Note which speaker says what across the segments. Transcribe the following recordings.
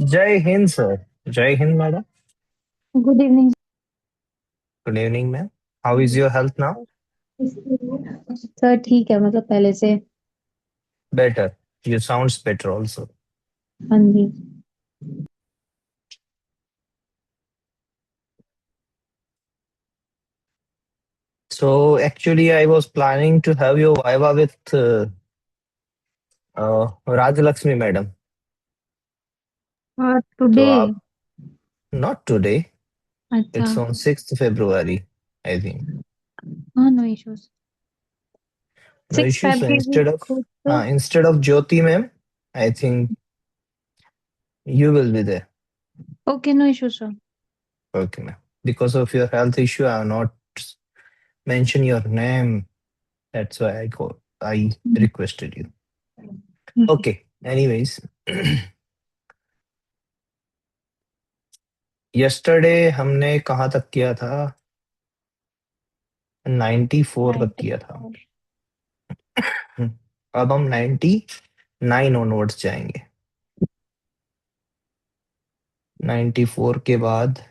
Speaker 1: जय हिंद सर। जय Hind madam.
Speaker 2: Good evening.
Speaker 1: Good evening ma'am. How is your health now?
Speaker 2: Sir ठीक है, मतलब पहले से।
Speaker 1: Better. You sounds better also.
Speaker 2: हाँ जी।
Speaker 1: So actually I was planning to have your viva with Rajlakshmi madam. तो
Speaker 2: today.
Speaker 1: आप not today,
Speaker 2: अच्छा।
Speaker 1: it's on 6th February I think.
Speaker 2: हाँ, no issues.
Speaker 1: No
Speaker 2: six
Speaker 1: issues.
Speaker 2: Feb
Speaker 1: So
Speaker 2: के लिए कुछ।
Speaker 1: instead of Jyoti ma'am, I think you will be there.
Speaker 2: Okay, no issues sir.
Speaker 1: Okay ma'am. Because of your health issue, I have not mentioned your name. That's why I requested you. Okay. Anyways, yesterday हमने कहाँ तक किया था? 94 तक किया था।
Speaker 2: 94।
Speaker 1: अब हम 99 ऑनवर्ड्स जाएंगे। 94 के बाद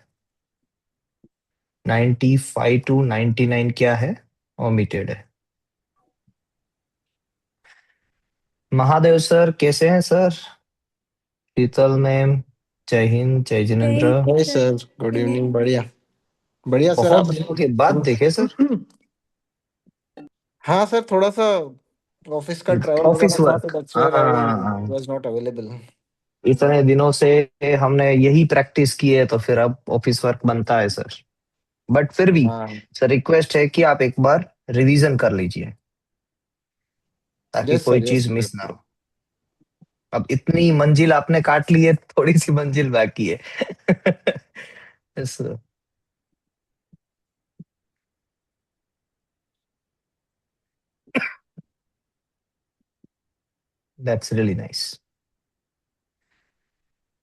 Speaker 1: 95 टू 99 क्या है? ओमिटेड है। महादेव सर कैसे हैं सर? शीतल मैम, जय हिंद, जय Jinendra.
Speaker 3: Hi sir, good evening. बढ़िया बढ़िया सर,
Speaker 1: बहुत
Speaker 3: आप
Speaker 1: दिनों के बाद देखे सर।
Speaker 3: हाँ सर, थोड़ा सा ऑफिस का ट्रैवल
Speaker 1: ऑफिस
Speaker 3: वगैरह था, तो
Speaker 1: वर्क।
Speaker 3: दैट्स व्हाई आई
Speaker 1: हाँ,
Speaker 3: वाज नॉट अवेलेबल।
Speaker 1: इतने दिनों से हमने यही प्रैक्टिस की है तो फिर अब ऑफिस वर्क बनता है सर। बट फिर भी
Speaker 3: हाँ।
Speaker 1: सर रिक्वेस्ट है कि आप एक बार रिवीजन कर लीजिए ताकि
Speaker 3: यस
Speaker 1: कोई
Speaker 3: सर, यस
Speaker 1: चीज
Speaker 3: सर।
Speaker 1: मिस ना हो। अब इतनी मंजिल आपने काट ली है, थोड़ी सी मंजिल बाकी है। That's really nice.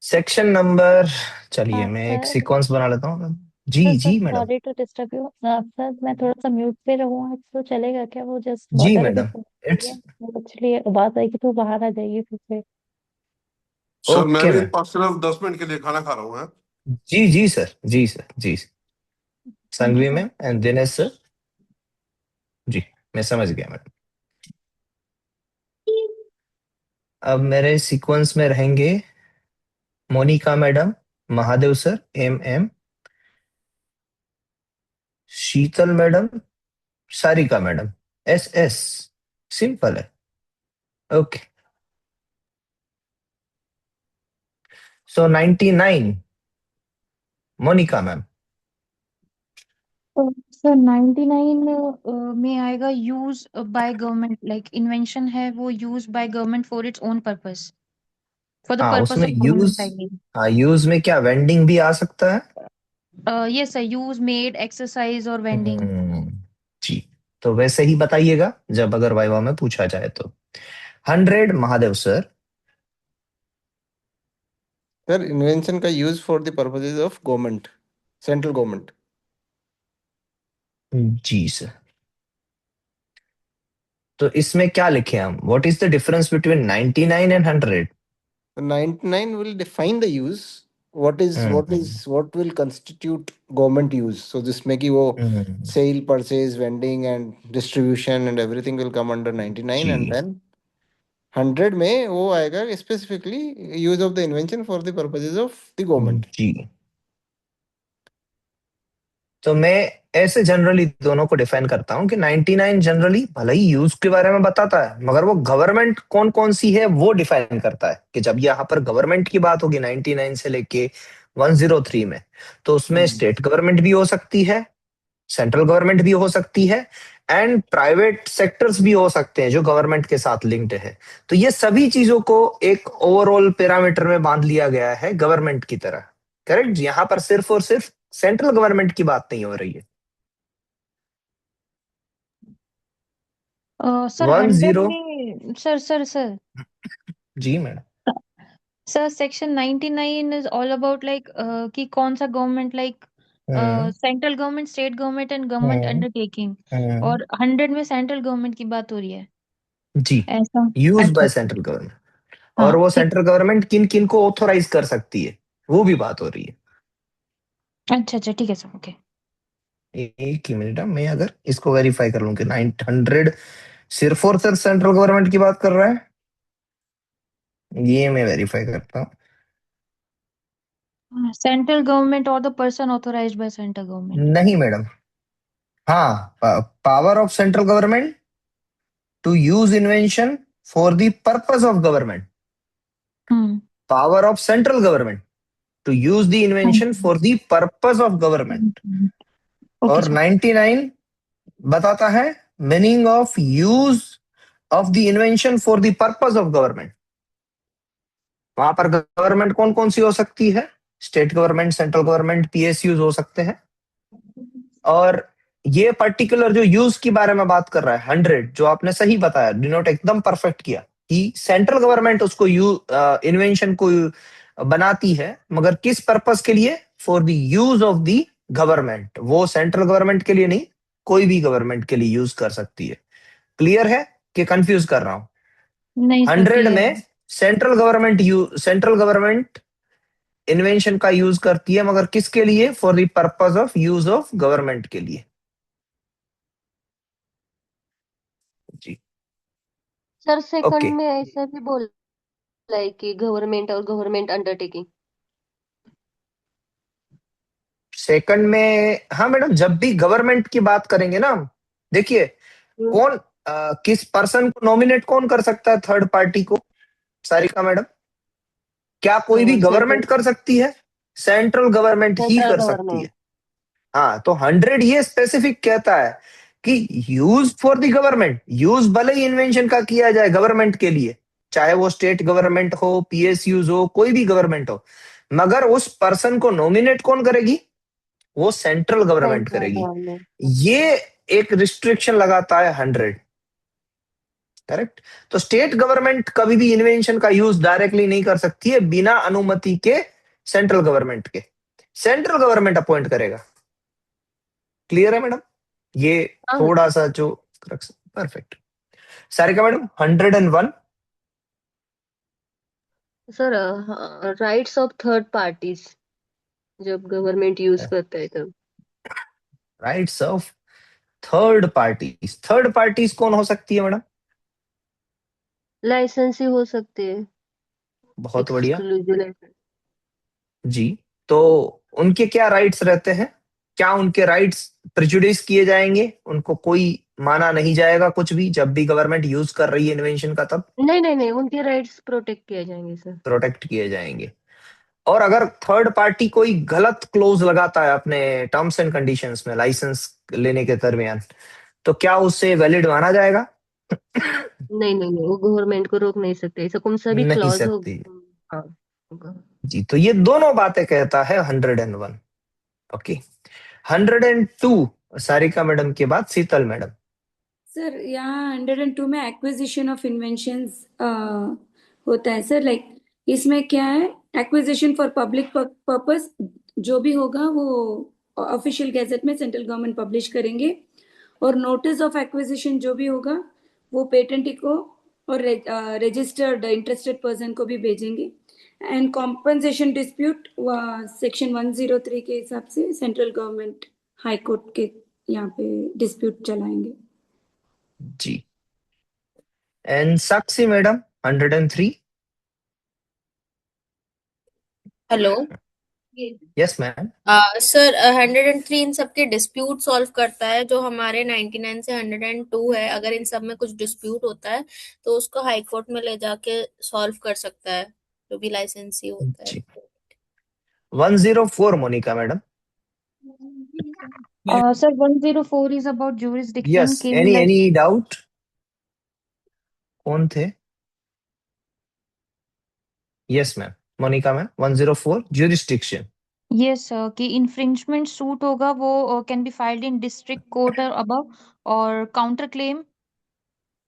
Speaker 1: Section number, चलिए मैं एक
Speaker 2: सर।
Speaker 1: सीक्वेंस बना लेता हूँ। जी
Speaker 2: सर सर
Speaker 1: जी madam.
Speaker 2: Sorry to disturb you sir, मैं थोड़ा सा म्यूट पे रहूँ आज तो चलेगा क्या? वो जस्ट
Speaker 1: जी
Speaker 2: बॉटल अभी
Speaker 1: मैडम।
Speaker 2: फुल हो गई है,
Speaker 1: इट्स
Speaker 2: वो एक्चुअली बात आएगी तो बाहर आ जाएगी फिर से।
Speaker 4: सर मैं
Speaker 1: ओके
Speaker 4: भी
Speaker 1: मैम।
Speaker 4: सिर्फ 10 मिनट के लिए खाना खा रहा हूँ।
Speaker 1: जी जी सर, जी सर, जी sir.
Speaker 2: Thank you
Speaker 1: Sanghvi
Speaker 2: sir.
Speaker 1: Ma'am and Dinesh sir. जी, मैं समझ गया मैडम। अब मेरे सीक्वेंस में रहेंगे Monika madam, Mahadev sir, M M, Sheetal madam, Sarika madam, S S. Simple है। Okay. So 99 Monika ma'am.
Speaker 2: Sir 99 में आएगा use by government, like invention है वो use by government for its own purpose, for the
Speaker 1: हाँ
Speaker 2: पर्पस
Speaker 1: उसमें
Speaker 2: of
Speaker 1: use.
Speaker 2: Government I mean.
Speaker 1: हाँ use में क्या वेंडिंग भी आ सकता है?
Speaker 2: Yes sir, use made exercise और वेंडिंग।
Speaker 1: हम्म, जी। तो वैसे ही बताइएगा जब अगर वाइवा में पूछा जाए तो। 100 महादेव सर।
Speaker 3: सर, इन्वेंशन का use for the purposes of government, central government.
Speaker 1: जी सर। तो इसमें क्या लिखे हम? What is the difference between 99 and 100?
Speaker 3: 99 will define the use.
Speaker 1: Hmm
Speaker 3: What will constitute government use? So this में कि वो
Speaker 1: हम्म,
Speaker 3: sale, purchase, vending and distribution and everything will come under 99, and
Speaker 1: ji
Speaker 3: then 100 में वो आएगा specifically use of the invention for the purposes of the government.
Speaker 1: जी। तो मैं ऐसे generally दोनों को डिफाइन करता हूँ कि 99 जनरली भले ही यूज के बारे में बताता है मगर वो गवर्नमेंट कौन कौन सी है वो डिफाइन करता है कि जब यहाँ पर गवर्नमेंट की बात होगी 99 से लेके 103 में, तो उसमें
Speaker 3: हम्म।
Speaker 1: स्टेट गवर्नमेंट भी हो सकती है, सेंट्रल गवर्नमेंट भी हो सकती है एंड प्राइवेट सेक्टर्स भी हो सकते हैं जो गवर्नमेंट के साथ लिंक्ड है। तो ये सभी चीजों को एक ओवरऑल पैरामीटर में बांध लिया गया है गवर्नमेंट की तरह। करेक्ट। यहाँ पर सिर्फ और सिर्फ सेंट्रल गवर्नमेंट की बात नहीं हो रही है।
Speaker 2: सर
Speaker 1: वन
Speaker 2: 100
Speaker 1: जीरो
Speaker 2: में सर सर सर
Speaker 1: जी madam.
Speaker 2: Sir section 99 is all about like कि कौन सा government, like
Speaker 1: hmm
Speaker 2: central government, state government and government
Speaker 1: hmm
Speaker 2: undertaking.
Speaker 1: Hmm,
Speaker 2: और 100 में सेंट्रल गवर्नमेंट की बात हो रही है
Speaker 1: जी।
Speaker 2: ऐसा।
Speaker 1: यूज
Speaker 2: अच्छा।
Speaker 1: Bye central government. और
Speaker 2: हाँ
Speaker 1: वो
Speaker 2: ठीक।
Speaker 1: सेंट्रल गवर्नमेंट किन किन को ऑथोराइज कर सकती है, वो भी बात हो रही है।
Speaker 2: अच्छा ठीक है सर, ओके।
Speaker 1: एक ही मिनट, मैं अगर इसको वेरीफाई कर लूं कि 900 सिर्फ और सिर्फ सेंट्रल गवर्नमेंट की बात कर रहा है, ये मैं वेरीफाई करता हूँ।
Speaker 2: सेंट्रल गवर्नमेंट और the person authorized by central government.
Speaker 1: नहीं मैडम, हाँ, power of central government to use invention for the purpose of government,
Speaker 2: hmm
Speaker 1: power of central government to use the invention
Speaker 2: hmm,
Speaker 1: for the purpose of government.
Speaker 2: Okay
Speaker 1: और
Speaker 2: sir.
Speaker 1: 99 बताता है meaning of use of the invention for the purpose of government. वहां पर government कौन कौन सी हो सकती है? State government, central government, PSUs हो सकते हैं। और ये पर्टिकुलर जो यूज के बारे में बात कर रहा है 100, जो आपने सही बताया, डिनोट एकदम परफेक्ट किया कि सेंट्रल गवर्नमेंट उसको इन्वेंशन को बनाती है, मगर किस पर्पस के लिए? For the use of the government. वो सेंट्रल गवर्नमेंट के लिए नहीं, कोई भी गवर्नमेंट के लिए यूज कर सकती है। क्लियर है कि कंफ्यूज कर रहा हूं?
Speaker 2: नहीं सर
Speaker 1: 100
Speaker 2: क्लियर।
Speaker 1: में सेंट्रल गवर्नमेंट इन्वेंशन का यूज करती है, मगर किसके लिए? For the purpose of use of government के लिए। जी,
Speaker 5: सर
Speaker 1: ओके।
Speaker 5: सेकंड में ऐसा भी बोला है कि गवर्नमेंट और गवर्नमेंट अंडरटेकिंग।
Speaker 1: सेकंड में, हाँ मैडम, जब भी गवर्नमेंट की बात करेंगे ना हम, देखिए कौन किस पर्सन को नॉमिनेट कौन कर सकता है थर्ड पार्टी को? सारिका मैडम, क्या कोई भी
Speaker 5: सेंट्रल
Speaker 1: गवर्नमेंट कर सकती है? सेंट्रल गवर्नमेंट ही
Speaker 5: सेंट्रल
Speaker 1: कर सकती
Speaker 5: गवर्नमेंट।
Speaker 1: है। हाँ, तो 100 ये स्पेसिफिक कहता है कि use for the government, use भले ही इन्वेंशन का किया जाए गवर्नमेंट के लिए, चाहे वो स्टेट गवर्नमेंट हो, पीएसयूज हो, कोई भी गवर्नमेंट हो, मगर उस पर्सन को नॉमिनेट कौन करेगी? वो सेंट्रल गवर्नमेंट
Speaker 5: सेंट्रल
Speaker 1: करेगी।
Speaker 5: गवर्नमेंट।
Speaker 1: ये एक रिस्ट्रिक्शन लगाता है 100, करेक्ट। तो स्टेट गवर्नमेंट कभी भी इन्वेंशन का यूज डायरेक्टली नहीं कर सकती है बिना अनुमति के सेंट्रल गवर्नमेंट के। सेंट्रल गवर्नमेंट अपॉइंट करेगा। क्लियर है मैडम? ये
Speaker 5: हाँ
Speaker 1: थोड़ा सा जो perfect. Sarika madam, 101।
Speaker 5: Sir, rights of third parties जब गवर्नमेंट यूज करता है तब।
Speaker 1: राइट्स ऑफ थर्ड पार्टीज कौन हो सकती है मैडम?
Speaker 5: लाइसेंस ही हो सकते हैं,
Speaker 1: बहुत बढ़िया
Speaker 5: एक्सक्लूसिव लाइसेंस।
Speaker 1: जी। तो उनके क्या राइट्स रहते हैं? क्या उनके राइट्स प्रिजुडिस किए जाएंगे? उनको कोई माना नहीं जाएगा कुछ भी, जब भी गवर्नमेंट यूज कर रही है इन्वेंशन का, तब
Speaker 5: नहीं नहीं नहीं, उनके राइट्स प्रोटेक्ट किए जाएंगे सर।
Speaker 1: प्रोटेक्ट किए जाएंगे। और अगर थर्ड पार्टी कोई गलत क्लोज लगाता है अपने टर्म्स एंड कंडीशंस में लाइसेंस लेने के दरमियान, तो क्या उससे वैलिड माना जाएगा?
Speaker 5: नहीं नहीं नहीं, वो गवर्नमेंट को रोक नहीं सकते, ऐसा कौन सा भी
Speaker 1: नहीं
Speaker 5: क्लॉज हो।
Speaker 1: सकती।
Speaker 5: हाँ होगा।
Speaker 1: जी, तो ये दोनों बातें कहता है 101। ओके, 102 सारिका मैडम के बाद शीतल मैडम।
Speaker 6: सर यहाँ 102 में एक्विजिशन ऑफ इन्वेंशंस होता है सर। लाइक इसमें क्या है, एक्विजिशन फॉर पब्लिक पर्पस जो भी होगा वो ऑफिशियल गैजेट में सेंट्रल गवर्नमेंट पब्लिश करेंगे, और नोटिस ऑफ एक्विजिशन जो भी होगा वो पेटेंटी को और रजिस्टर्ड इंटरेस्टेड पर्सन को भी भेजेंगे। एंड कॉम्पनसेशन डिस्प्यूट सेक्शन 103 के हिसाब से सेंट्रल गवर्नमेंट हाई कोर्ट के यहाँ पे डिस्प्यूट चलाएंगे।
Speaker 1: जी, and Sakshi madam 103।
Speaker 7: Hello.
Speaker 1: Yes ma'am.
Speaker 7: Sir 103 इन सबके डिस्प्यूट सॉल्व करता है, जो हमारे 99 से 102 है। अगर इन सब में कुछ डिस्प्यूट होता है तो उसको हाई कोर्ट में ले जाके सॉल्व कर सकता है, जो भी लाइसेंसी होता है।
Speaker 1: जी, 104 Monika madam.
Speaker 2: Sir 104 is about jurisdiction
Speaker 1: yes,
Speaker 2: के
Speaker 1: एनी डाउट? कौन थे? Yes ma'am, Monika ma'am, 104 jurisdiction.
Speaker 2: Yes sir, कि इन्फ्रिंजमेंट सूट होगा वो can be filed in district court और अबव, और काउंटर क्लेम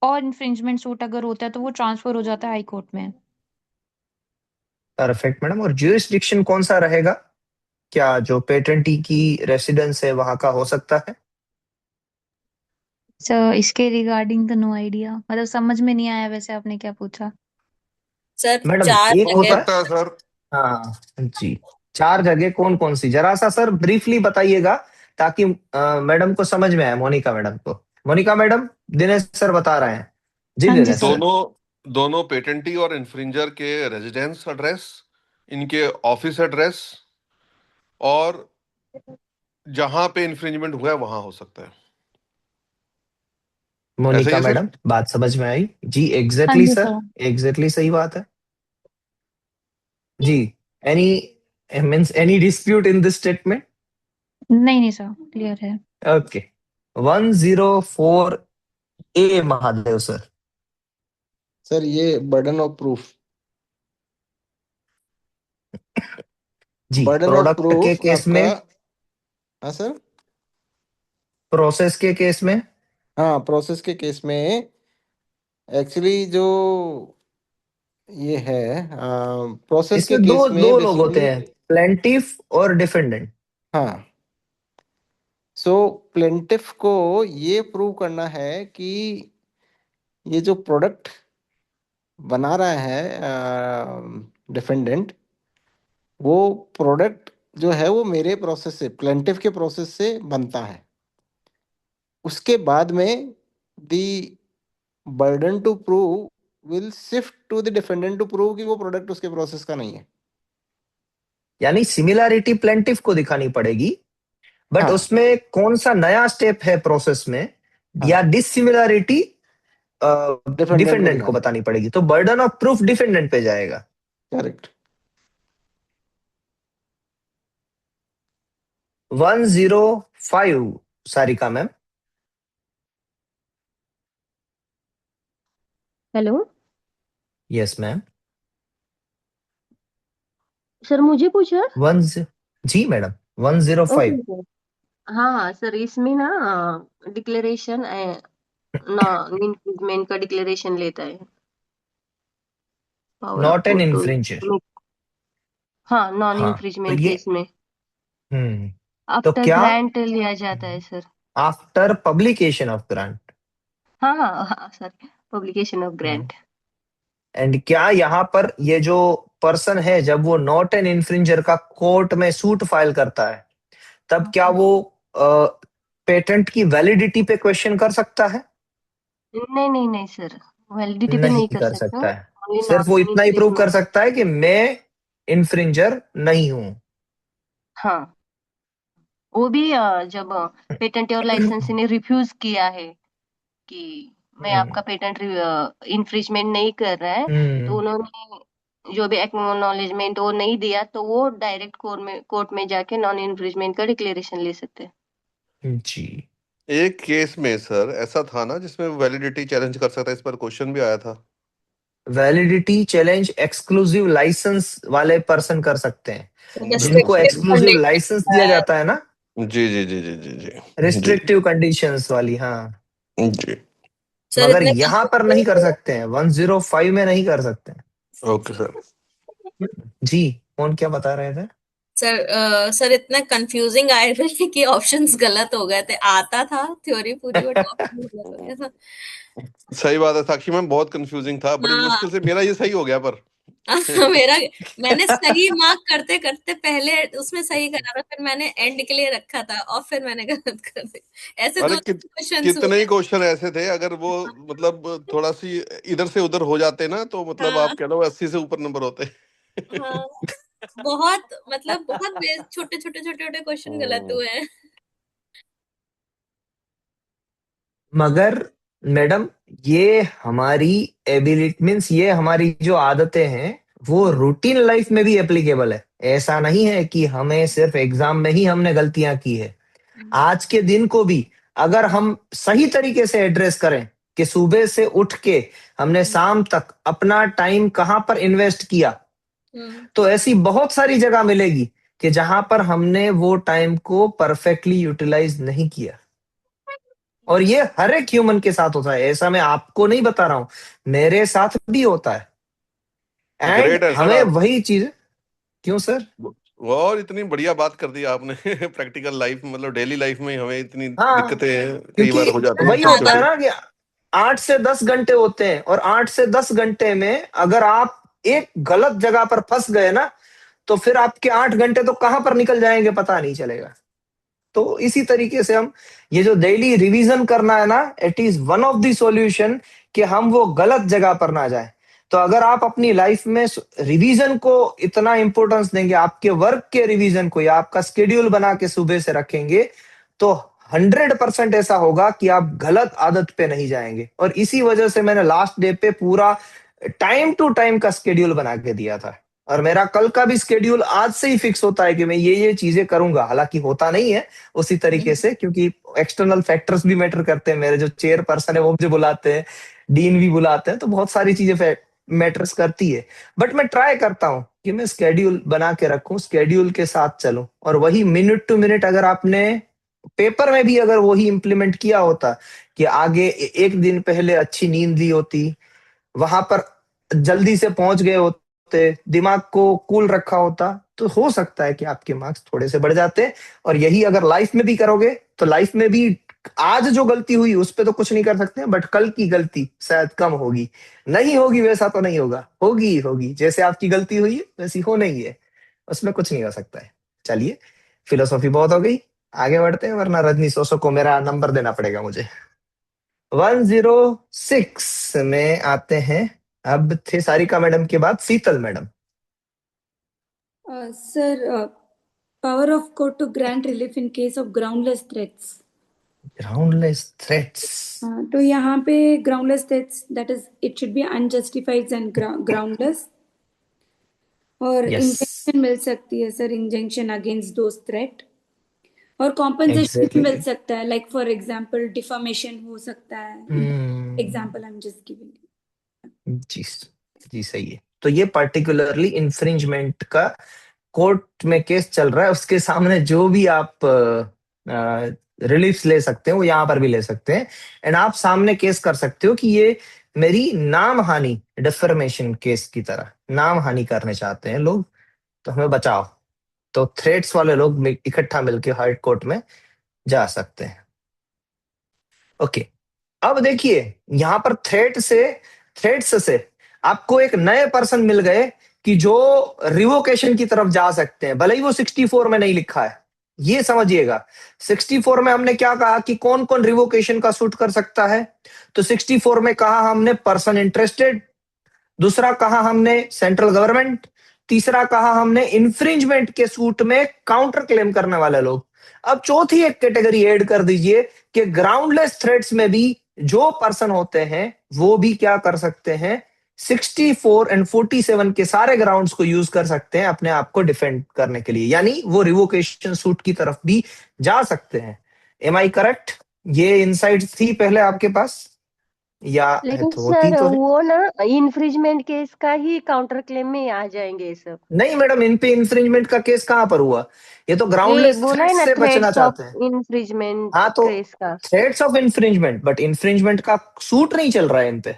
Speaker 2: और इन्फ्रिंजमेंट सूट अगर होता है तो वो ट्रांसफर हो जाता है हाई कोर्ट में।
Speaker 1: Perfect madam. और ज्यूरिस्डिक्शन कौन सा रहेगा? क्या जो पेटेंटी की रेसिडेंस है वहां का हो सकता है?
Speaker 2: सर इसके रिगार्डिंग तो नो आइडिया, मतलब समझ में नहीं आया वैसे आपने क्या पूछा।
Speaker 7: सर
Speaker 1: मैडम
Speaker 7: 4
Speaker 1: एक
Speaker 4: हो
Speaker 1: होता
Speaker 7: जगह
Speaker 1: है,
Speaker 4: सकता है सर।
Speaker 1: हाँ जी, 4 जगह कौन कौन सी, जरा सा सर ब्रीफली बताइएगा ताकि मैडम को समझ में आए, मोनिका मैडम को। मोनिका मैडम, दिनेश सर बता रहे हैं जी।
Speaker 2: हाँ जी
Speaker 1: दिनेश
Speaker 2: सर।
Speaker 1: सर,
Speaker 4: दोनों पेटेंटी और इन्फ्रिंजर के रेजिडेंस एड्रेस, इनके ऑफिस एड्रेस, और जहां पे इन्फ्रिंजमेंट हुआ है वहां हो सकता है। ऐसा ही
Speaker 1: मोनिका
Speaker 4: है सर?
Speaker 1: मैडम बात समझ में आई जी?
Speaker 2: हाँ
Speaker 1: एग्जैक्टली
Speaker 2: जी
Speaker 1: सर,
Speaker 2: सर।
Speaker 1: एग्जैक्टली सही बात है जी। Any means any dispute in this statement?
Speaker 2: नहीं नहीं सर, क्लियर है।
Speaker 1: Okay, 104 A Mahadev sir.
Speaker 3: Sir ये बर्डन ऑफ प्रूफ,
Speaker 1: जी,
Speaker 3: बर्डन ऑफ
Speaker 1: प्रोडक्ट के
Speaker 3: प्रूफ
Speaker 1: केस
Speaker 3: आपका।
Speaker 1: में,
Speaker 3: हाँ सर।
Speaker 1: प्रोसेस के केस में,
Speaker 3: हाँ, प्रोसेस के केस में एक्चुअली जो ये है, प्रोसेस के
Speaker 1: इसमें दो
Speaker 3: केस में
Speaker 1: दो लोग होते
Speaker 3: बेसिकली।
Speaker 1: हैं, प्लेंटिफ और डिफेंडेंट।
Speaker 3: हाँ, सो प्लेंटिफ को ये प्रूव करना है कि ये जो प्रोडक्ट बना रहा है डिफेंडेंट, वो प्रोडक्ट जो है वो मेरे प्रोसेस से, प्लेंटिफ के प्रोसेस से बनता है। उसके बाद में the burden to prove will shift to the defendant to prove कि वो प्रोडक्ट उसके प्रोसेस का नहीं है।
Speaker 1: यानी सिमिलैरिटी प्लेंटिफ को दिखानी पड़ेगी, बट
Speaker 3: हाँ
Speaker 1: उसमें कौन सा नया स्टेप है प्रोसेस में, या
Speaker 3: हाँ,
Speaker 1: डिसिमिलैरिटी
Speaker 3: डिफेंडेंट को
Speaker 1: डिफेंडेंट को
Speaker 3: दिखाना।
Speaker 1: बतानी पड़ेगी, तो बर्डन ऑफ प्रूफ डिफेंडेंट पे जाएगा।
Speaker 3: Correct.
Speaker 1: 105 Sarika ma'am.
Speaker 5: Hello
Speaker 1: yes ma'am.
Speaker 5: Sir, मुझे पूछा?
Speaker 1: वन जी मैडम, 105।
Speaker 5: ओके। हाँ हाँ सर, इसमें ना डिक्लेरेशन नॉन इन्फ्रिंजमेंट का डिक्लेरेशन लेता है power of
Speaker 1: not an
Speaker 5: court तो
Speaker 1: इन्फ्रिंजर।
Speaker 5: हाँ, नॉन
Speaker 1: हाँ, तो
Speaker 5: इन्फ्रिंजमेंट
Speaker 1: ये
Speaker 5: केस में
Speaker 1: हम्म तो
Speaker 5: आफ्टर
Speaker 1: क्या,
Speaker 5: ग्रांट लिया जाता है sir.
Speaker 1: After publication of grant,
Speaker 5: हाँ हाँ हाँ sir, publication of grant.
Speaker 1: And क्या यहाँ पर ये जो पर्सन है, जब वो नॉट एन इन्फ्रिंजर का कोर्ट में सूट फाइल करता है, तब क्या वो पेटेंट की वैलिडिटी पे क्वेश्चन कर सकता है?
Speaker 5: नहीं नहीं नहीं सर, वैलिडिटी पे
Speaker 1: नहीं
Speaker 5: नहीं कर
Speaker 1: कर
Speaker 5: सकता।
Speaker 1: सकता है,
Speaker 5: ओनली
Speaker 1: सिर्फ वो
Speaker 5: नॉन
Speaker 1: इतना ही प्रूव कर
Speaker 5: इन्फ्रिंजमेंट।
Speaker 1: सकता है कि मैं इन्फ्रिंजर नहीं हूं।
Speaker 5: हाँ, वो भी जब पेटेंट और लाइसेंस ने रिफ्यूज किया है कि मैं आपका पेटेंट इन्फ्रिंजमेंट नहीं कर रहा है, तो उन्होंने जो भी एक्नॉलेजमेंट वो नहीं दिया, तो वो डायरेक्ट कोर्ट में जाके नॉन इन्फ्रिंजमेंट का डिक्लेरेशन ले सकते हैं।
Speaker 1: जी।
Speaker 4: एक केस में सर ऐसा था ना जिसमें वैलिडिटी चैलेंज कर सकता है, इस पर क्वेश्चन भी आया था।
Speaker 1: वैलिडिटी चैलेंज एक्सक्लूसिव लाइसेंस वाले पर्सन कर सकते हैं, जिनको
Speaker 7: restrictive
Speaker 1: एक्सक्लूसिव लाइसेंस दिया
Speaker 7: condition
Speaker 1: जाता है ना,
Speaker 4: जी जी जी जी जी जी जी
Speaker 1: रिस्ट्रिक्टिव कंडीशंस वाली। हाँ,
Speaker 4: जी।
Speaker 7: सर
Speaker 1: मगर
Speaker 7: इतने
Speaker 1: यहाँ पर नहीं कर सकते हैं, 105 में नहीं कर सकते हैं।
Speaker 4: Okay sir.
Speaker 1: जी, कौन क्या बता रहे थे?
Speaker 7: सर इतना कंफ्यूजिंग आए थे कि ऑप्शंस गलत हो गए थे। आता था थ्योरी पूरी, बट ऑप्शन गलत हो गया था।
Speaker 4: सही बात है साक्षी मैम, बहुत कंफ्यूजिंग था, बड़ी
Speaker 7: हाँ
Speaker 4: मुश्किल से मेरा ये सही हो गया पर
Speaker 7: मेरा मैंने सही मार्क करते करते पहले उसमें सही करा था, फिर मैंने एंड के लिए रखा था और फिर मैंने गलत कर दिया। ऐसे
Speaker 4: अरे
Speaker 7: 2 क्वेश्चन
Speaker 4: कितने
Speaker 7: हुए।
Speaker 4: ही क्वेश्चन ऐसे थे, अगर वो मतलब थोड़ा सी इधर से उधर हो जाते ना, तो मतलब
Speaker 7: हाँ
Speaker 4: आप कह लो 80 से ऊपर नंबर होते।
Speaker 7: हाँ, बहुत मतलब बहुत छोटे छोटे छोटे छोटे क्वेश्चन गलत हुए हैं।
Speaker 1: मगर मैडम, ये हमारी एबिलिटी मीन्स, ये हमारी जो आदतें हैं वो रूटीन लाइफ में भी एप्लीकेबल है। ऐसा नहीं है कि हमें सिर्फ एग्जाम में ही हमने गलतियां की है, आज के दिन को भी अगर हम सही तरीके से एड्रेस करें कि सुबह से उठ के हमने शाम तक अपना टाइम कहां पर इन्वेस्ट किया, तो ऐसी बहुत सारी जगह मिलेगी कि जहां पर हमने वो टाइम को परफेक्टली यूटिलाइज नहीं किया। और ये हर एक ह्यूमन के साथ होता है, ऐसा मैं आपको नहीं बता रहा हूं, मेरे साथ भी होता है। एंड
Speaker 4: ग्रेट है सर
Speaker 1: हमें
Speaker 4: आप।
Speaker 1: वही चीज, क्यों सर?
Speaker 4: और इतनी बढ़िया बात कर दी आपने। प्रैक्टिकल लाइफ मतलब डेली लाइफ में हमें इतनी
Speaker 1: हाँ,
Speaker 4: दिक्कतें कई
Speaker 1: क्योंकि
Speaker 4: बार हो जाती
Speaker 1: वही
Speaker 4: हैं छोटी
Speaker 1: होता है
Speaker 4: छोटी।
Speaker 1: ना कि 8 से 10 घंटे होते हैं, और 8 से 10 घंटे में अगर आप एक गलत जगह पर फंस गए ना, तो फिर आपके 8 घंटे तो कहां पर निकल जाएंगे पता नहीं चलेगा। तो इसी तरीके से हम ये जो डेली रिवीजन करना है ना, it is one of the solution कि हम वो गलत जगह पर ना जाए। तो अगर आप अपनी लाइफ में रिवीजन को इतना इंपॉर्टेंस देंगे, आपके वर्क के रिवीजन को, या आपका स्केड्यूल बना के सुबह से रखेंगे, तो 100% ऐसा होगा कि आप गलत आदत पे नहीं जाएंगे। और इसी वजह से मैंने लास्ट डे पे पूरा टाइम टू टाइम का स्केड्यूल बना के दिया था। और मेरा कल का भी स्केड्यूल आज से ही फिक्स होता है कि मैं ये चीजें करूंगा। हालांकि होता नहीं है उसी तरीके से, क्योंकि एक्सटर्नल फैक्टर्स भी मैटर करते हैं। मेरे जो चेयर पर्सन है वो मुझे बुलाते हैं, डीन भी बुलाते हैं, तो बहुत सारी चीजें मैटर्स करती है। बट मैं ट्राई करता हूँ कि मैं स्केड्यूल बना के रखूं, स्केड्यूल के साथ चलूं। और वही मिनट टू मिनट अगर आपने पेपर में भी अगर वही इंप्लीमेंट किया होता कि आगे एक दिन पहले अच्छी नींद ली होती, वहां पर जल्दी से पहुंच गए होते, दिमाग को कूल रखा होता, तो हो सकता है कि आपके मार्क्स थोड़े से बढ़ जाते। और यही अगर लाइफ में भी करोगे तो लाइफ में भी आज जो गलती हुई उस पे तो कुछ नहीं कर सकते, बट कल की गलती शायद कम होगी। नहीं होगी वैसा तो नहीं होगा, होगी ही होगी। जैसे आपकी गलती हुई है वैसी होना ही है, उसमें कुछ नहीं हो सकता है। चलिए, फिलोसॉफी बहुत हो गई, आगे बढ़ते हैं, वरना रजनी सोसो को मेरा नंबर देना पड़ेगा मुझे। 106 में आते हैं। अब थे सारिका मैडम के बाद Sheetal madam.
Speaker 6: Sir, power of court to grant relief in case of groundless threats.
Speaker 1: Groundless threats.
Speaker 6: तो यहाँ पे groundless threats, that is, it should be unjustified and groundless. और
Speaker 1: Yes.
Speaker 6: इंजेक्शन मिल सकती है sir, injection against those threat. और compensation भी मिल सकता है, लाइक फॉर एग्जांपल डिफामेशन हो सकता है। Example I am just giving.
Speaker 1: जी जी, सही है। तो ये पर्टिकुलरली इंफ्रिंजमेंट का कोर्ट में केस चल रहा है, उसके सामने जो भी आप रिलीफ्स ले सकते हैं वो यहाँ पर भी ले सकते हैं। एंड आप सामने केस कर सकते हो कि ये मेरी नाम हानि, डिफर्मेशन केस की तरह नाम हानि करने चाहते हैं लोग, तो हमें बचाओ। तो थ्रेट्स वाले लोग इकट्ठा मिलकर हाई कोर्ट में जा सकते हैं। ओके, अब देखिए यहां पर थ्रेट्स से आपको एक नए पर्सन मिल गए कि जो रिवोकेशन की तरफ जा सकते हैं, भले ही वो 64 में नहीं लिखा है। ये समझिएगा, 64 में हमने क्या कहा कि कौन कौन रिवोकेशन का सूट कर सकता है। तो 64 में कहा हमने पर्सन इंटरेस्टेड, दूसरा कहा हमने सेंट्रल गवर्नमेंट, तीसरा कहा हमने इंफ्रिंजमेंट के सूट में काउंटर क्लेम करने वाले लोग। अब चौथी एक कैटेगरी ऐड कर दीजिए कि ग्राउंडलेस थ्रेट्स में भी जो पर्सन होते हैं वो भी क्या कर सकते हैं, 64 एंड 47 के सारे ग्राउंड्स को यूज कर सकते हैं अपने आप को डिफेंड करने के लिए, यानी वो रिवोकेशन सूट की तरफ भी जा सकते हैं। Am I correct? ये इनसाइट थी पहले आपके पास या
Speaker 8: लेकिन
Speaker 1: होती
Speaker 8: सर
Speaker 1: तो
Speaker 8: वो ना इन्फ्रिजमेंट केस का ही काउंटर क्लेम में आ जाएंगे ये सब।
Speaker 1: नहीं मैडम, इन पे इंफ्रिंजमेंट का केस कहां पर हुआ? ये तो
Speaker 8: ये
Speaker 1: ग्राउंडलेस
Speaker 8: बोला है
Speaker 1: थ्रेट्स
Speaker 8: ना
Speaker 1: से बचना
Speaker 8: थ्रेड्स ऑफ
Speaker 1: चाहते हैं।
Speaker 8: इन्फ्रिजमेंट
Speaker 1: हाँ, तो
Speaker 8: केस का।
Speaker 1: Threats of infringement, but infringement का सूट नहीं चल रहा है इन पे।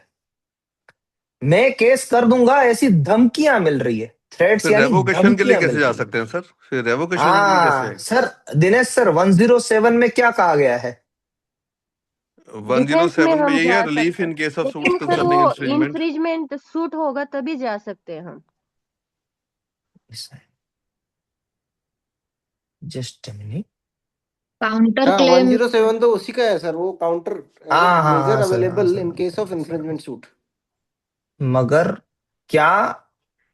Speaker 1: मैं केस कर दूंगा ऐसी धमकियां मिल रही है, थ्रेट्स
Speaker 4: फिर
Speaker 1: यानी
Speaker 4: रेवोकेशन के लिए
Speaker 1: धमकियां
Speaker 4: कैसे
Speaker 1: मिल
Speaker 4: जा
Speaker 1: रही है।
Speaker 4: सकते हैं सर? फिर रेवोकेशन के लिए कैसे
Speaker 1: हाँ
Speaker 4: जाएंगे?
Speaker 1: सर, दिनेश सर 107 में क्या कहा गया है?
Speaker 8: डिफेंस में
Speaker 4: 107 में
Speaker 8: हम
Speaker 4: यही
Speaker 8: जा
Speaker 4: है, रिलीफ
Speaker 8: सकते
Speaker 4: इन
Speaker 8: हैं,
Speaker 4: केस ऑफ सूट
Speaker 8: लेकिन सर
Speaker 4: कंसर्निंग
Speaker 8: वो
Speaker 4: इंफ्रिंजमेंट।
Speaker 8: इन्फ्रिजमेंट सूट होगा तभी जा सकते हैं हम।
Speaker 1: Just a minute.
Speaker 2: काउंटर
Speaker 3: हाँ,
Speaker 2: क्लेम
Speaker 3: 107 तो उसी का है सर, वो काउंटर
Speaker 1: हाँ हाँ
Speaker 3: मेजर
Speaker 1: हाँ सर, हाँ
Speaker 3: अवेलेबल
Speaker 1: सर,
Speaker 3: इन
Speaker 1: हाँ
Speaker 3: केस ऑफ
Speaker 1: सर, हाँ
Speaker 3: इन्फ्रिंजमेंट
Speaker 1: सर।
Speaker 3: सूट।
Speaker 1: मगर क्या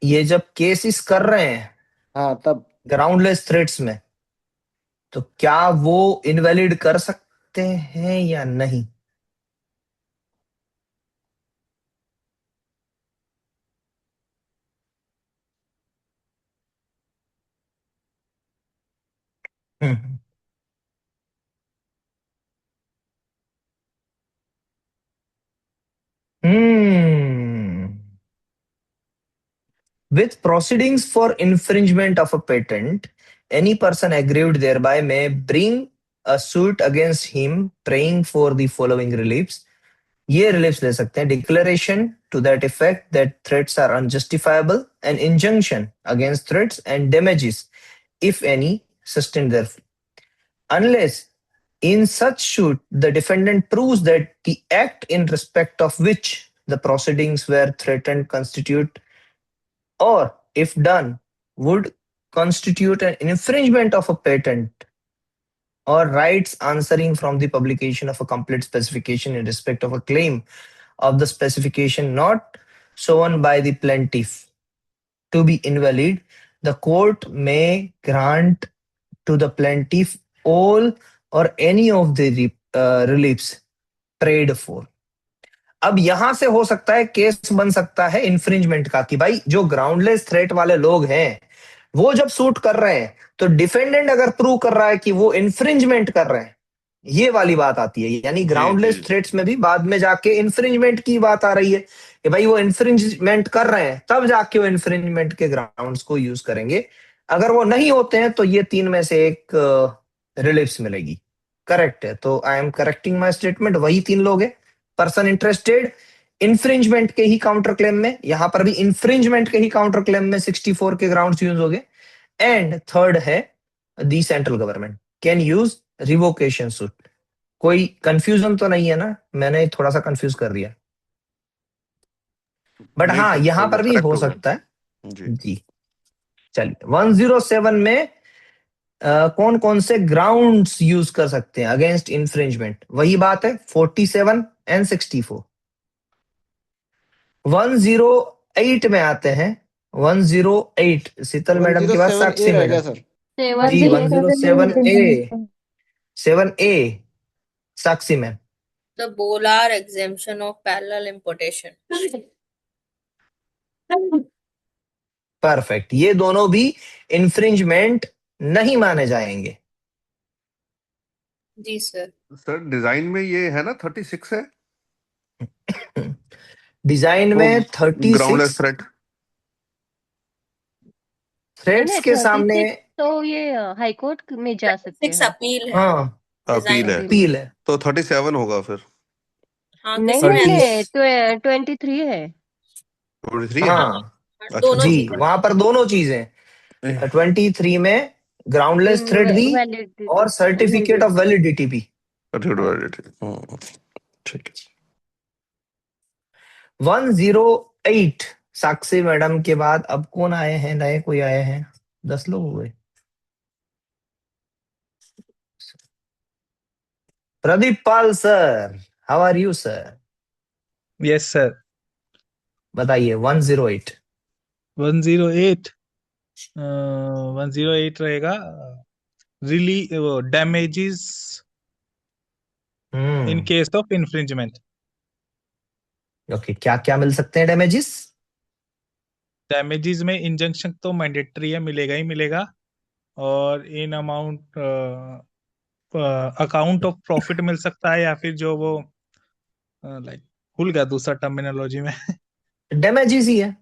Speaker 1: ये जब केसेस कर रहे हैं
Speaker 3: हाँ, तब
Speaker 1: ग्राउंडलेस थ्रेट्स में, तो क्या वो इनवैलिड कर सकते हैं या नहीं? हम्म With proceedings for infringement of a patent, any person aggrieved thereby may bring a suit against him praying for the following reliefs. ये reliefs ले सकते हैं: declaration to that effect that threats are unjustifiable, an injunction against threats, and damages, if any, sustained therefore. Unless in such suit the defendant proves that the act in respect of which the proceedings were threatened constitute or if done would constitute an infringement of a patent or rights answering from the publication of a complete specification in respect of a claim of the specification not shown by the plaintiff to be invalid, the court may grant to the plaintiff all or any of the reliefs prayed for. अब यहां से हो सकता है case बन सकता है infringement का कि भाई जो ग्राउंडलेस थ्रेट वाले लोग हैं वो जब सूट कर रहे हैं तो डिफेंडेंट अगर प्रूव कर रहा है कि वो इन्फ्रिंजमेंट कर रहे हैं, ये वाली बात आती है। यानी ग्राउंडलेस थ्रेट्स में भी बाद में जाके इन्फ्रिंजमेंट की बात आ रही है कि भाई वो इन्फ्रिंजमेंट कर रहे हैं, तब जाके वो इन्फ्रिंजमेंट के ग्राउंड्स को यूज करेंगे। अगर वो नहीं होते हैं तो ये तीन में से एक रिलीफ्स मिलेगी। करेक्ट है, तो I am correcting my statement. वही तीन लोग हैं, पर्सन इंटरेस्टेड इन्फ्रिंजमेंट के ही काउंटर क्लेम में, यहां पर भी इन्फ्रिंजमेंट के ही काउंटर क्लेम में 64 के ग्राउंड्स यूज हो गए। एंड थर्ड है the central government can use revocation suit. कोई कंफ्यूजन तो नहीं है ना? मैंने थोड़ा सा कंफ्यूज कर दिया, बट
Speaker 4: नहीं
Speaker 1: हाँ
Speaker 4: सर,
Speaker 1: यहां पर भी
Speaker 4: correct
Speaker 1: हो
Speaker 4: होगा।
Speaker 1: सकता है
Speaker 4: जी
Speaker 1: जी। चलिए 107 में कौन कौन से ग्राउंड्स यूज कर सकते हैं अगेंस्ट इन्फ्रिंजमेंट? वही बात है 47 एंड 64। 108 में आते हैं। 108 शीतल मैडम के पास
Speaker 3: 107A
Speaker 1: साक्षी
Speaker 3: रह
Speaker 1: मैडम
Speaker 3: गया सर।
Speaker 1: जी।
Speaker 2: 107
Speaker 1: 107A 7A Sakshi ma'am.
Speaker 7: The Bolar exemption of parallel importation.
Speaker 1: Perfect, ये दोनों भी इन्फ्रिंजमेंट नहीं माने जाएंगे।
Speaker 7: जी सर।
Speaker 4: सर, डिजाइन में ये है ना 36 है
Speaker 1: डिजाइन
Speaker 4: वो
Speaker 1: में 36
Speaker 4: ग्राउंडलेस थ्रेट।
Speaker 1: थ्रेड्स के सामने
Speaker 8: तो ये हाई कोर्ट में जा सकते
Speaker 7: 36
Speaker 8: हैं।
Speaker 7: अपील है,
Speaker 1: हाँ
Speaker 4: अपील है,
Speaker 1: अपील है।
Speaker 4: तो 37 होगा फिर।
Speaker 7: हाँ
Speaker 8: नहीं
Speaker 7: किसी ने
Speaker 8: नहीं 23 है।
Speaker 4: 23 है।
Speaker 1: हाँ
Speaker 4: अच्छा
Speaker 7: दोनों
Speaker 1: जी,
Speaker 7: चीजें।
Speaker 1: वहां पर दोनों चीजें 23 में ग्राउंडलेस थ्रेड भी और सर्टिफिकेट ऑफ वैलिडिटी भी।
Speaker 4: ठीक है।
Speaker 1: 108 साक्षी मैडम के बाद अब कौन आए हैं? नए कोई आए हैं? 10 लोग हुए। Pradeep Pal sir, how are you sir?
Speaker 9: Yes sir.
Speaker 1: बताइए 108।
Speaker 9: 108 108 रहेगा really damages in case of infringement.
Speaker 1: Okay, क्या क्या मिल सकते हैं डैमेजेस?
Speaker 9: डैमेजेस में इंजंक्शन तो मैंडेटरी है, मिलेगा ही मिलेगा, और in amount account of profit मिल सकता है, या फिर जो वो लाइक भूल गया दूसरा टर्मिनोलॉजी में।
Speaker 1: डैमेजेस ही है।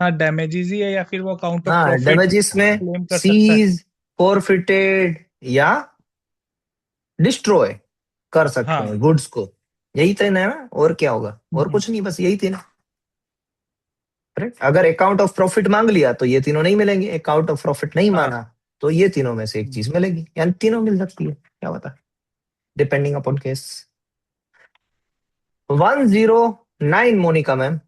Speaker 9: हाँ डैमेजेस ही है, या फिर वो अकाउंट ऑफ
Speaker 1: हाँ,
Speaker 9: प्रॉफिट
Speaker 1: डैमेजेस में
Speaker 9: क्लेम कर सकता है।
Speaker 1: सीज, फॉरफिटेड या डिस्ट्रॉय कर सकते
Speaker 9: हाँ।
Speaker 1: हैं गुड्स को। यही तीन है ना, और क्या होगा? और कुछ नहीं, बस यही तीन है। अगर अकाउंट ऑफ प्रॉफिट मांग लिया तो ये तीनों नहीं मिलेंगे, अकाउंट ऑफ प्रॉफिट नहीं माना तो ये तीनों में से एक चीज मिलेगी, यानी तीनों मिल सकती है, क्या बता, depending upon case. 109 Monika ma'am.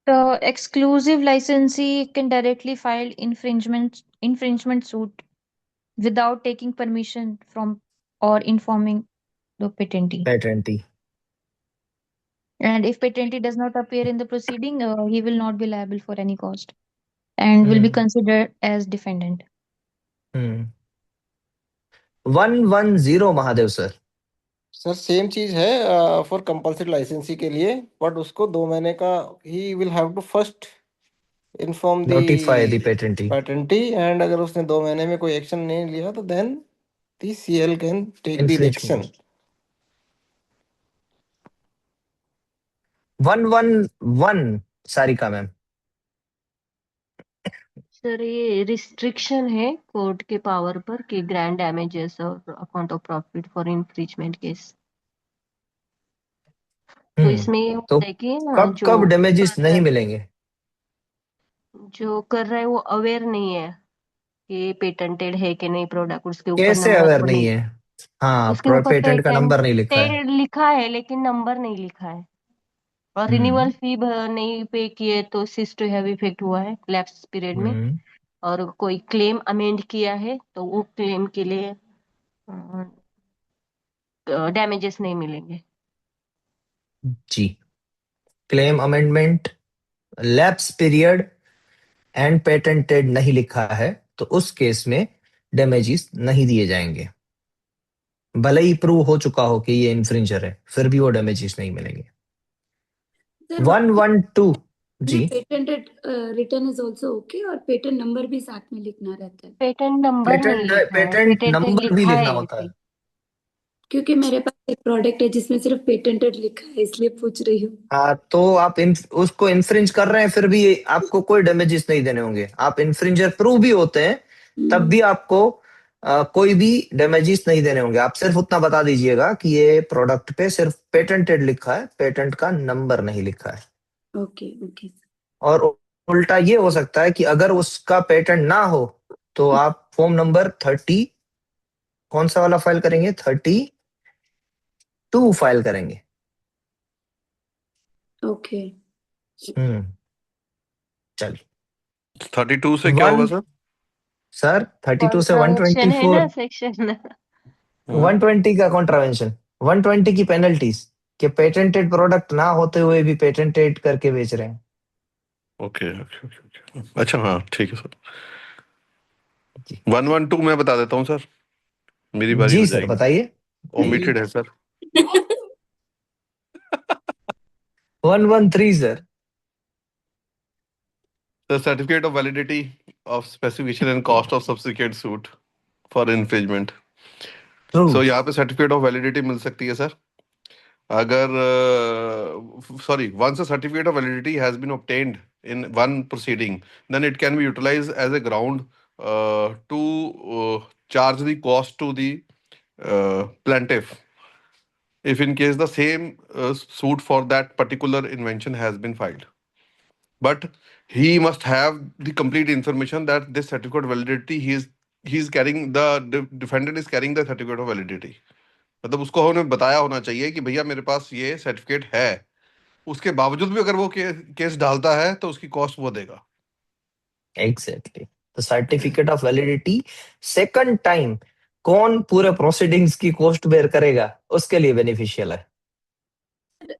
Speaker 2: The exclusive licensee can directly file infringement suit without taking permission from or informing the patentee.
Speaker 1: पेटेंटी।
Speaker 2: And if patentee does not appear in the proceeding, he will not be liable for any cost and will be considered as defendant.
Speaker 1: 110 Mahadev sir.
Speaker 3: Sir same चीज है for compulsory लाइसेंसी के लिए, but उसको 2 महीने का ही will have to first inform
Speaker 1: notify the
Speaker 3: the
Speaker 1: patentee.
Speaker 3: Patentee, and अगर उसने 2 महीने में कोई एक्शन नहीं लिया तो then the CL can take the action.
Speaker 1: 111 Sarika ma'am.
Speaker 8: Sir ये रिस्ट्रिक्शन है कोर्ट के पावर पर कि ग्रैंड डैमेजेस और account of profit for infringement case. तो इसमें ये
Speaker 1: तो
Speaker 8: होता है कि
Speaker 1: कब
Speaker 8: जो
Speaker 1: कब डैमेजेस
Speaker 8: कर रहा
Speaker 1: नहीं
Speaker 8: है-
Speaker 1: मिलेंगे?
Speaker 8: जो कर रहा है वो अवेयर नहीं है कि पेटेंटेड है कि नहीं प्रोडक्ट, उसके ऊपर
Speaker 1: कैसे
Speaker 8: नंबर
Speaker 1: अवेयर
Speaker 8: तो
Speaker 1: नहीं है? हाँ,
Speaker 8: उसके ऊपर
Speaker 1: पेटेंट का नंबर नहीं लिखा है।
Speaker 8: पेटेंटेड लिखा है लेकिन नंबर नहीं लिखा है। और रिन्यूअल फी नहीं पे किए तो सिस टू हैव इफेक्ट हुआ है लैप्स पीरियड में, और कोई क्लेम अमेंड किया है तो वो क्लेम के लिए डैमेजेस नहीं मिलेंगे।
Speaker 1: जी, claim amendment, lapse period and patented नहीं लिखा है तो उस केस में डैमेजेस नहीं दिए जाएंगे, भले ही प्रूव हो चुका हो कि ये इन्फ्रिंजर है, फिर भी वो डैमेजेस नहीं मिलेंगे। 112 जी,
Speaker 6: patented return is also okay, और पेटेंट नंबर भी साथ में लिखना रहता है।
Speaker 8: पेटेंट नंबर नहीं लिखा है,
Speaker 1: पेटेंट
Speaker 8: पेटेंटेड
Speaker 1: नंबर भी
Speaker 8: लिखा
Speaker 1: लिखना
Speaker 8: है
Speaker 1: होता है।
Speaker 8: ऐसे।
Speaker 6: क्योंकि मेरे पास एक प्रोडक्ट है जिसमें सिर्फ पेटेंटेड लिखा है, इसलिए पूछ रही हूँ।
Speaker 1: हाँ, तो आप उसको इन्फ्रिंज कर रहे हैं, फिर भी आपको कोई डैमेजेस नहीं देने होंगे। आप इन्फ्रिंजर प्रूव भी होते हैं तब भी आपको कोई भी डैमेजेस नहीं देने होंगे। आप सिर्फ उतना बता दीजिएगा कि ये प्रोडक्ट पे सिर्फ पेटेंटेड लिखा है, पेटेंट का नंबर नहीं लिखा है।
Speaker 6: Okay okay.
Speaker 1: और उल्टा ये हो सकता है कि अगर उसका पेटेंट ना हो तो आप फॉर्म नंबर 30 कौन सा वाला फाइल करेंगे, 32 फाइल करेंगे।
Speaker 6: ओके।
Speaker 1: चलिए
Speaker 4: 32 से क्या होगा सर?
Speaker 1: सर 32 से
Speaker 8: कॉन्ट्रावेंशन है
Speaker 1: 124,
Speaker 8: ना सेक्शन
Speaker 1: 120 का कॉन्ट्रावेंशन, 120 की पेनल्टीज कि पेटेंटेड प्रोडक्ट ना होते हुए भी पेटेंटेड करके बेच रहे हैं।
Speaker 4: ओके ओके ओके, अच्छा हाँ ठीक है सर। 112 मैं बता देता हूँ सर, मेरी बारी
Speaker 1: जी
Speaker 4: हो
Speaker 1: सर,
Speaker 4: जाएगी।
Speaker 1: बताइए।
Speaker 4: ओमिटेड है sir.
Speaker 1: 113 sir.
Speaker 4: The certificate of validity of specification and cost of subsequent suit for infringement. So यहाँ पे सर्टिफिकेट ऑफ वैलिडिटी मिल सकती है सर अगर once a certificate of validity has been obtained in one proceeding, then it can be utilized as a ground to charge the cost to the plaintiff if in case the same suit for that particular invention has been filed. But he must have the complete information that this certificate of validity he's carrying, the defendant is carrying the certificate of validity. मतलब उसको हमें बताया होना चाहिए कि भैया मेरे पास ये सर्टिफिकेट है, उसके बावजूद भी अगर वो केस डालता है तो उसकी कॉस्ट वो देगा।
Speaker 1: एग्जैक्टली, तो certificate of validity second time कौन पूरे प्रोसीडिंग्स की कॉस्ट बेयर करेगा, उसके लिए बेनिफिशियल है।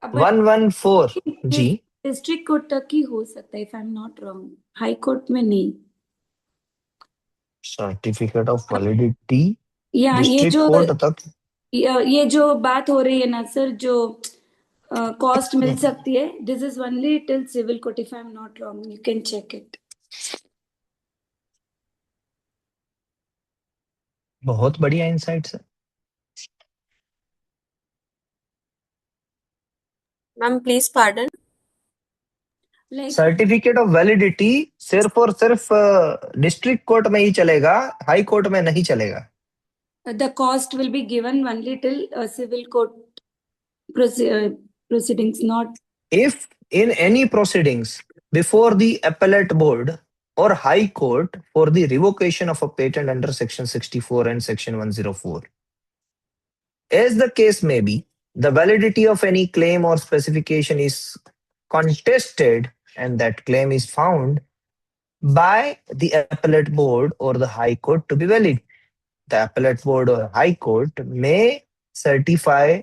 Speaker 1: 114 जी,
Speaker 6: डिस्ट्रिक्ट कोर्ट तक ही हो सकता है, if I am not wrong, high court में नहीं।
Speaker 1: सर्टिफिकेट ऑफ वैलिडिटी
Speaker 6: या ये
Speaker 1: डिस्ट्रिक्ट
Speaker 6: जो
Speaker 1: कोर्ट तक,
Speaker 6: ये जो बात हो रही है ना सर, जो कॉस्ट मिल सकती है, this is only till civil court, if I am not wrong, you can check it.
Speaker 1: बहुत बढ़िया insight sir.
Speaker 7: Ma'am please pardon.
Speaker 1: Certificate of validity सिर्फ और सिर्फ डिस्ट्रिक्ट कोर्ट में ही चलेगा, हाई कोर्ट में नहीं चलेगा।
Speaker 6: The cost will be given only till civil court proceedings, not
Speaker 1: If in any proceedings before the appellate board or high court for the revocation of a patent under section 64 and section 104, as the case may be, the validity of any claim or specification is contested and that claim is found by the appellate board or the high court to be valid, the appellate board or high court may certify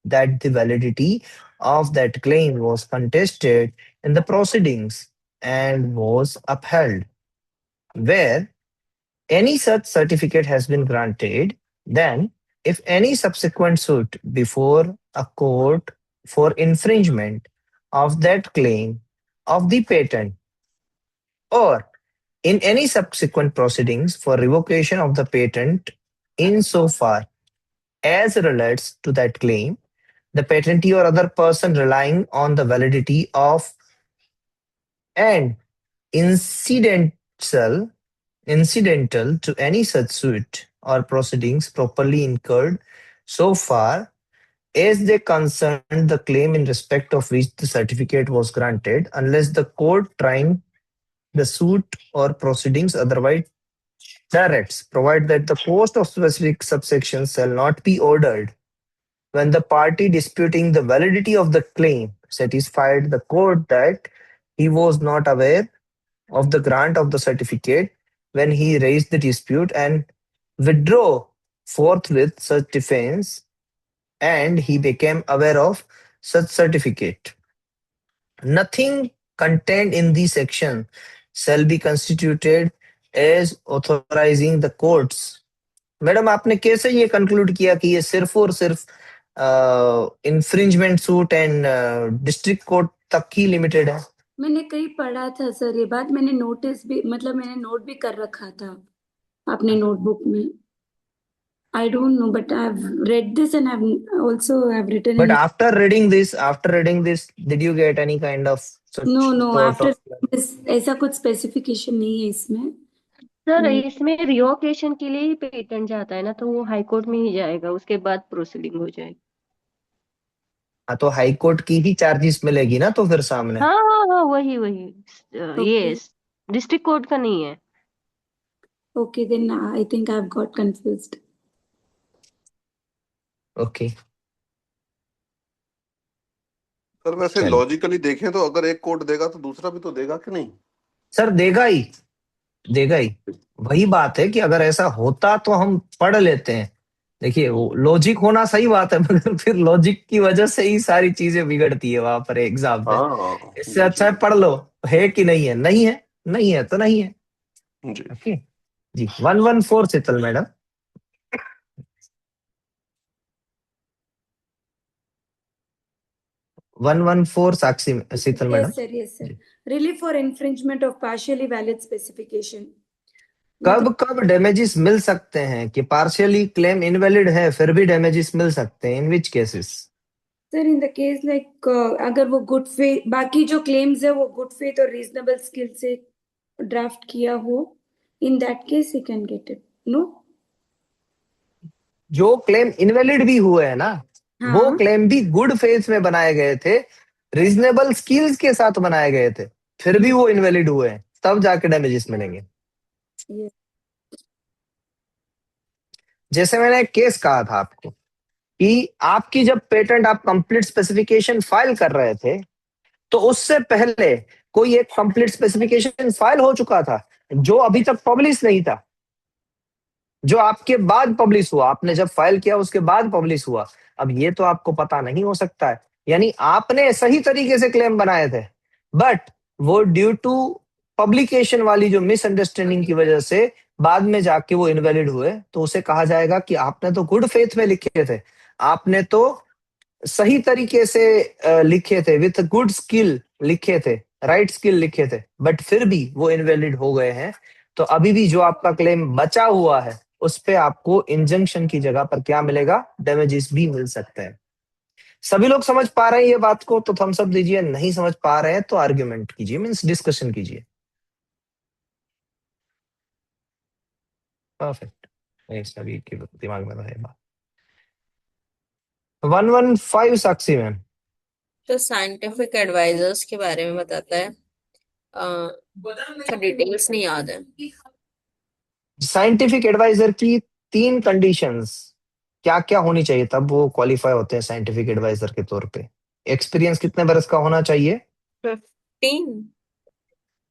Speaker 1: that the validity of that claim was contested in the proceedings and was upheld. Where any such certificate has been granted, then if any subsequent suit before a court for infringement of that claim of the patent or in any subsequent proceedings for revocation of the patent insofar as relates to that claim, the patentee or other person relying on the validity of and incidental to any such suit or proceedings properly incurred so far as they concern the claim in respect of which the certificate was granted, unless the court trying the suit or proceedings otherwise directs, provide that the cost of specific subsections shall not be ordered when the party disputing the validity of the claim satisfied the court that he was not aware of the grant of the certificate when he raised the dispute and withdraw forthwith such defense, and he became aware of such certificate. Nothing contained in this section shall be constituted as authorizing the courts. Madam आपने कैसे ये conclude किया कि ये सिर्फ और सिर्फ infringement suit and district court तक ही लिमिटेड है?
Speaker 6: मैंने कहीं पढ़ा था सर ये बात, मैंने नोटिस भी मतलब मैंने नोट भी कर रखा था अपने नोटबुक में. I don't know, but I've read this and I've also have written.
Speaker 1: But after reading this, did you get any kind of such
Speaker 6: No,
Speaker 1: sort
Speaker 6: after
Speaker 1: of
Speaker 6: this ऐसा कुछ स्पेसिफिकेशन नहीं है इसमें.
Speaker 8: सर इसमें revocation के लिए ही patent जाता है ना, तो वो हाई कोर्ट में ही जाएगा, उसके बाद प्रोसीडिंग हो जाएगी.
Speaker 1: हाँ, तो हाई कोर्ट की ही चार्जेस मिलेगी ना तो फिर सामने.
Speaker 8: हाँ हाँ हाँ, वही ये डिस्ट्रिक्ट कोर्ट का नहीं है.
Speaker 6: Okay, then I think I've got confused.
Speaker 1: Okay.
Speaker 4: Sir वैसे
Speaker 1: चलिए.
Speaker 4: लॉजिकली देखें तो अगर एक कोर्ट देगा तो दूसरा भी तो देगा कि नहीं?
Speaker 1: सर देगा ही. वही बात है कि अगर ऐसा होता तो हम पढ़ लेते हैं. देखिए वो लॉजिक होना सही बात है, मगर फिर लॉजिक की वजह से ही सारी चीजें बिगड़ती है वहां पर एग्जाम पे.
Speaker 4: हाँ
Speaker 1: इससे अच्छा है पढ़ लो, है कि नहीं है. नहीं है तो नहीं है.
Speaker 4: जी.
Speaker 1: Okay ji. 114 Sheetal madam. 114 Sakshi Sheetal madam.
Speaker 6: Yes sir. Relief for infringement of partially valid specification.
Speaker 1: कब डैमेजेस मिल सकते हैं कि पार्शियली क्लेम इनवैलिड है फिर भी डैमेजेस मिल सकते हैं? In which cases?
Speaker 6: Sir in the case like अगर वो गुड फेथ, बाकी जो क्लेम्स है वो गुड फेथ और रीजनेबल स्किल से ड्राफ्ट किया हो, in that case you can get it. No,
Speaker 1: जो क्लेम इनवैलिड भी हुए हैं ना,
Speaker 6: हाँ.
Speaker 1: वो क्लेम भी गुड फेथ में बनाए गए थे, रीजनेबल स्किल्स के साथ बनाए गए थे, फिर भी वो इनवैलिड हुए हैं, तब जाके डैमेजेस मिलेंगे.
Speaker 6: Yes.
Speaker 1: जैसे मैंने एक केस कहा था आपको कि आपकी जब पेटेंट आप कंप्लीट स्पेसिफिकेशन फाइल कर रहे थे तो उससे पहले कोई एक कंप्लीट स्पेसिफिकेशन फाइल हो चुका था जो अभी तक पब्लिश नहीं था, जो आपके बाद पब्लिश हुआ. आपने जब फाइल किया उसके बाद पब्लिश हुआ. अब ये तो आपको पता नहीं हो सकता है. यानी आपने सही तरीके से क्लेम बनाए थे, बट वो ड्यू टू पब्लिकेशन वाली जो मिसअंडरस्टैंडिंग की वजह से बाद में जाके वो इनवैलिड हुए, तो उसे कहा जाएगा कि आपने तो गुड फेथ में लिखे थे, आपने तो सही तरीके से लिखे थे, विथ गुड स्किल लिखे थे, राइट स्किल लिखे थे, बट फिर भी वो इनवैलिड हो गए हैं. तो अभी भी जो आपका क्लेम बचा हुआ है उस पे आपको इंजंक्शन की जगह पर क्या मिलेगा? डैमेजेस भी मिल सकते हैं. सभी लोग समझ पा रहे हैं ये बात को तो थम्स अप दीजिए. नहीं समझ पा रहे हैं तो आर्ग्यूमेंट कीजिए, मींस डिस्कशन कीजिए. परफेक्ट. ये सभी के दिमाग में रहे बात. 115 साक्षी मैम.
Speaker 7: तो साइंटिफिक एडवाइजर्स के बारे में बताता है. डिटेल्स नहीं याद है.
Speaker 1: साइंटिफिक एडवाइजर की 3 कंडीशंस क्या क्या होनी चाहिए तब वो क्वालिफाई होते हैं साइंटिफिक एडवाइजर के तौर पे? एक्सपीरियंस कितने बरस का होना चाहिए?
Speaker 7: 15.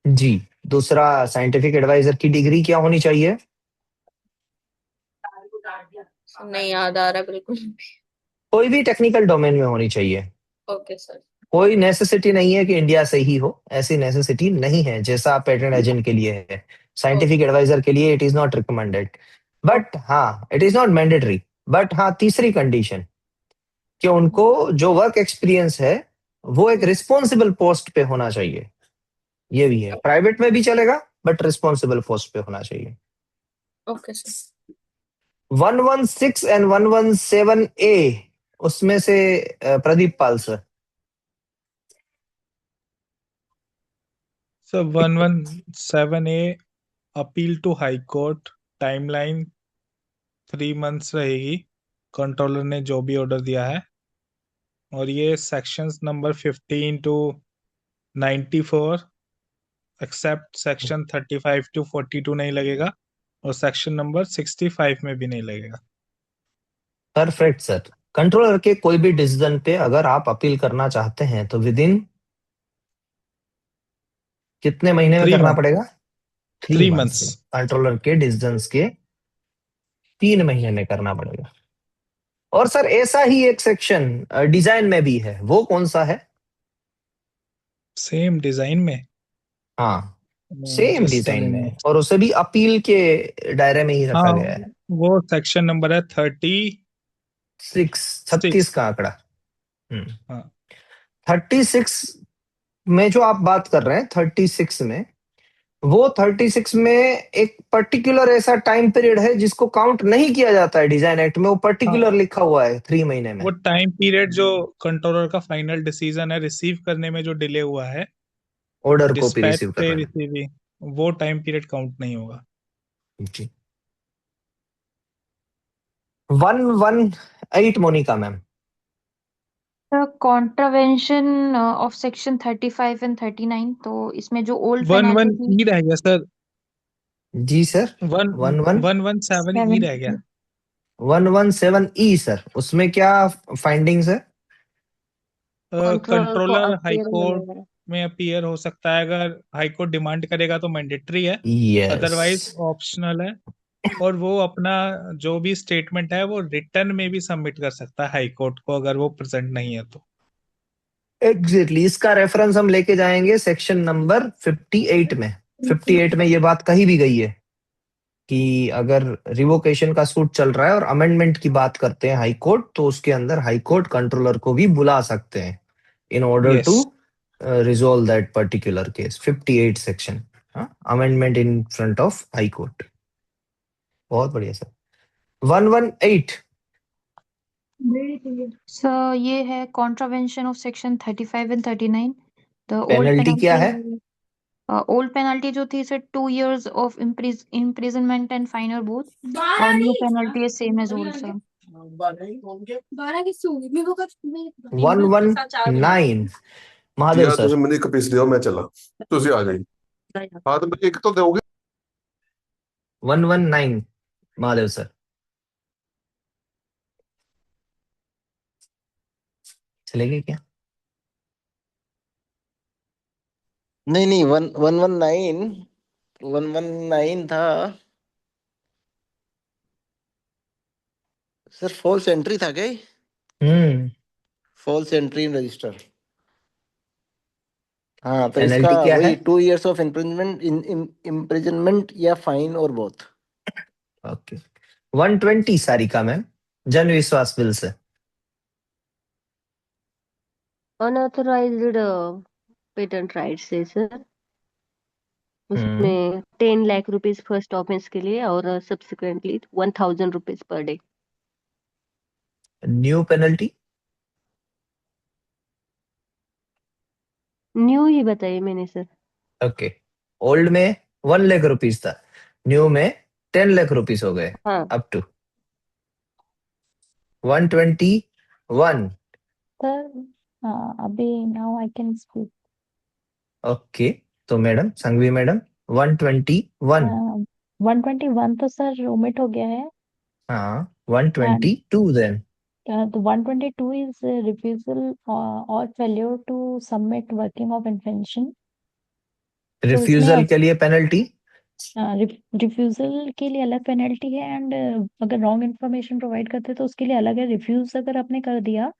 Speaker 1: जी. दूसरा, साइंटिफिक एडवाइजर की डिग्री क्या होनी चाहिए?
Speaker 7: नहीं याद आ रहा बिल्कुल.
Speaker 1: कोई भी टेक्निकल डोमेन में होनी चाहिए.
Speaker 7: Okay sir.
Speaker 1: कोई नेसेसिटी नहीं है कि इंडिया से ही हो, ऐसी नेसेसिटी नहीं है जैसा पेटेंट एजेंट के लिए है. साइंटिफिक एडवाइजर के लिए it is not recommended, but हाँ it is not mandatory. But हाँ, तीसरी कंडीशन कि उनको जो वर्क एक्सपीरियंस है वो एक रिस्पॉन्सिबल पोस्ट पे होना चाहिए. ये भी है, प्राइवेट में भी चलेगा बट रिस्पॉन्सिबल पोस्ट पे होना चाहिए.
Speaker 7: Okay sir.
Speaker 1: 116 एंड 117A उसमें से Pradeep Pal sir.
Speaker 9: So 117A appeal to high court, timeline 3 months रहेगी कंट्रोलर ने जो भी ऑर्डर दिया है. और ये sections number 15 to 94 except section 35 to 42 नहीं लगेगा और सेक्शन नंबर 65 में भी नहीं लगेगा.
Speaker 1: Perfect sir. कंट्रोलर के कोई भी डिसीजन पे अगर आप अपील करना चाहते हैं तो विद इन कितने महीने में
Speaker 9: 3
Speaker 1: करना
Speaker 9: months,
Speaker 1: पड़ेगा? 3
Speaker 9: 3
Speaker 1: मंथ्स
Speaker 9: months.
Speaker 1: में। कंट्रोलर के डिसीजन के 3 महीने में करना पड़ेगा। और सर ऐसा ही एक सेक्शन डिजाइन में भी है, वो कौन सा है?
Speaker 9: सेम डिजाइन में।
Speaker 1: हाँ, सेम
Speaker 9: जस्ट अ
Speaker 1: डिजाइन में,
Speaker 9: मिनट।
Speaker 1: और उसे भी अपील के दायरे में ही रखा
Speaker 9: हाँ,
Speaker 1: गया है।
Speaker 9: वो सेक्शन नंबर है
Speaker 1: 36 का आंकड़ा।
Speaker 9: हाँ
Speaker 1: 36 में जो आप बात कर रहे हैं, 36 में, वो 36 में एक पर्टिकुलर ऐसा टाइम पीरियड है जिसको काउंट नहीं किया जाता है डिजाइन एक्ट में, वो पर्टिकुलर
Speaker 9: हाँ,
Speaker 1: लिखा हुआ है 3 महीने में।
Speaker 9: वो टाइम पीरियड जो कंट्रोलर का फाइनल डिसीजन है रिसीव करने में जो डिले हुआ है,
Speaker 1: ऑर्डर कॉपी
Speaker 9: डिस्पैच
Speaker 1: रिसीव
Speaker 9: से
Speaker 1: करने में।
Speaker 9: रिसीविंग, वो टाइम पीरियड काउंट नहीं होगा।
Speaker 1: जी। 118 Monika ma'am.
Speaker 2: The contravention of section 35 and 39, तो इसमें जो old penalty थी
Speaker 9: 11 रह गया सर।
Speaker 1: जी सर।
Speaker 9: 117 रह गया।
Speaker 1: 117 सर, उसमें क्या फाइंडिंग्स है?
Speaker 7: कंट्रोलर को
Speaker 9: कंट्रोलर हाई
Speaker 7: अपील
Speaker 9: कोर्ट
Speaker 7: मिलेगा।
Speaker 9: में अपीयर हो सकता है, अगर हाई कोर्ट डिमांड करेगा तो मैंडेटरी है,
Speaker 1: यस।
Speaker 9: अदरवाइज ऑप्शनल है। और वो अपना जो भी स्टेटमेंट है वो रिटर्न में भी सबमिट कर सकता है हाई कोर्ट को, अगर वो प्रेजेंट नहीं है तो।
Speaker 1: एग्जैक्टली, इसका रेफरेंस हम लेके जाएंगे सेक्शन नंबर 58 में। 58 में ये बात कही भी गई है कि अगर रिवोकेशन का सूट चल रहा है और अमेंडमेंट की बात करते हैं हाई कोर्ट, तो उसके अंदर हाई कोर्ट कंट्रोलर को भी बुला सकते हैं in order to
Speaker 9: yes.
Speaker 1: Resolve that particular case. 58 section, amendment in front of high court. बहुत बढ़िया सर। 118।
Speaker 2: So ये है contravention of section 35 and 39. The old
Speaker 1: penalty क्या
Speaker 2: penalty,
Speaker 1: है?
Speaker 2: old penalty जो थी sir 2 years of imprisonment and fine or both, और new penalty है same as old sir.
Speaker 1: 119 Mahadev
Speaker 4: या
Speaker 1: सर।
Speaker 4: ਤੁਸੀਂ ਮੈਨੂੰ ਇੱਕ ਪੀਸ ਦਿਓ ਮੈਂ ਚੱਲਾਂ ਤੁਸੀਂ ਆ ਜਾਈਏ ਹਾਂ ਤੇ ਇੱਕ ਤਾਂ ਦਿਓਗੇ
Speaker 1: 119 महादेव सर। चलेगी क्या?
Speaker 3: नहीं 119 था सर। फॉल्स एंट्री था क्या? False entry in register. हाँ तो इसका
Speaker 1: पेनल्टी क्या है?
Speaker 3: वही 2 years ऑफ इम्प्रिजनमेंट या फाइन और both.
Speaker 1: Okay. 120 Sarika ma'am, Jan Vishwas bill से।
Speaker 8: अनऑथराइज्ड पेटेंट राइट से सर, उसमें 10 लाख रुपीज फर्स्ट ऑफेंस के लिए और subsequently 1000 rupees per day.
Speaker 1: New penalty?
Speaker 8: New ही बताइए मैंने सर।
Speaker 1: ओके। ओल्ड में 1 लाख रुपीस था, न्यू में 10 लाख रुपीस हो गए।
Speaker 8: हाँ
Speaker 1: अप टू 121।
Speaker 2: सर अभी now I can speak.
Speaker 1: Okay, तो मैडम संघवी मैडम 121।
Speaker 2: 121 तो सर ओमिट हो गया है,
Speaker 1: हाँ,
Speaker 2: and
Speaker 1: 122 then.
Speaker 2: the 122 is refusal or failure to submit working of invention. तो इसमें
Speaker 1: रिफ्यूजल के लिए पेनल्टी?
Speaker 2: रिफ्यूजल के लिए अलग पेनल्टी है, एंड अगर रॉन्ग इन्फॉर्मेशन प्रोवाइड करते तो उसके लिए अलग है। रिफ्यूज अगर आपने कर दिया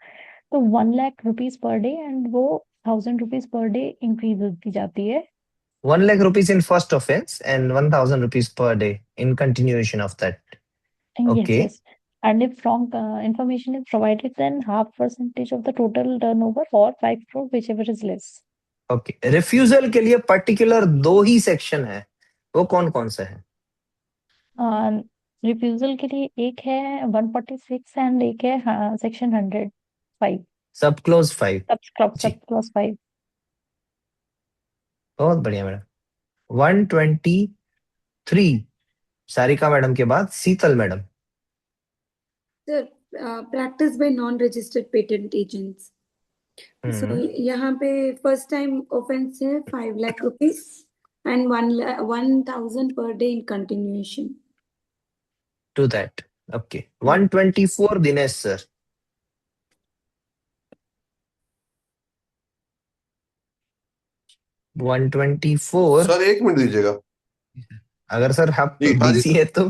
Speaker 2: तो 1 lakh rupees per day and वो 1000 rupees per day increase the जाती है।
Speaker 1: 1 lakh rupees in first offense and 1000 rupees per day in continuation of that.
Speaker 2: Yes,
Speaker 1: Okay.
Speaker 2: yes. And if wrong information is provided, then half percentage of the total turnover or 5 crore, whichever is less.
Speaker 1: Okay. Refusal के लिए particular 2 ही section है, वो कौन कौन से हैं?
Speaker 2: Refusal के लिए एक है 146 एंड एक है सेक्शन 105,
Speaker 1: सब क्लोज 5। जी,
Speaker 2: सब क्लॉज 5।
Speaker 1: बहुत बढ़िया मैडम। 123 सारिका मैडम के बाद Sheetal madam.
Speaker 6: Sir practice by non registered patent agents. So यहाँ पे फर्स्ट टाइम ऑफेंस है 5 lakh rupees and 1000 per day in continuation.
Speaker 1: To that. Okay. 124 Dinesh sir. 124।
Speaker 4: Sir 1 minute दीजिएगा।
Speaker 1: अगर सर आप
Speaker 4: जी हाँ जी
Speaker 1: बिजी
Speaker 4: सर।
Speaker 1: है तो।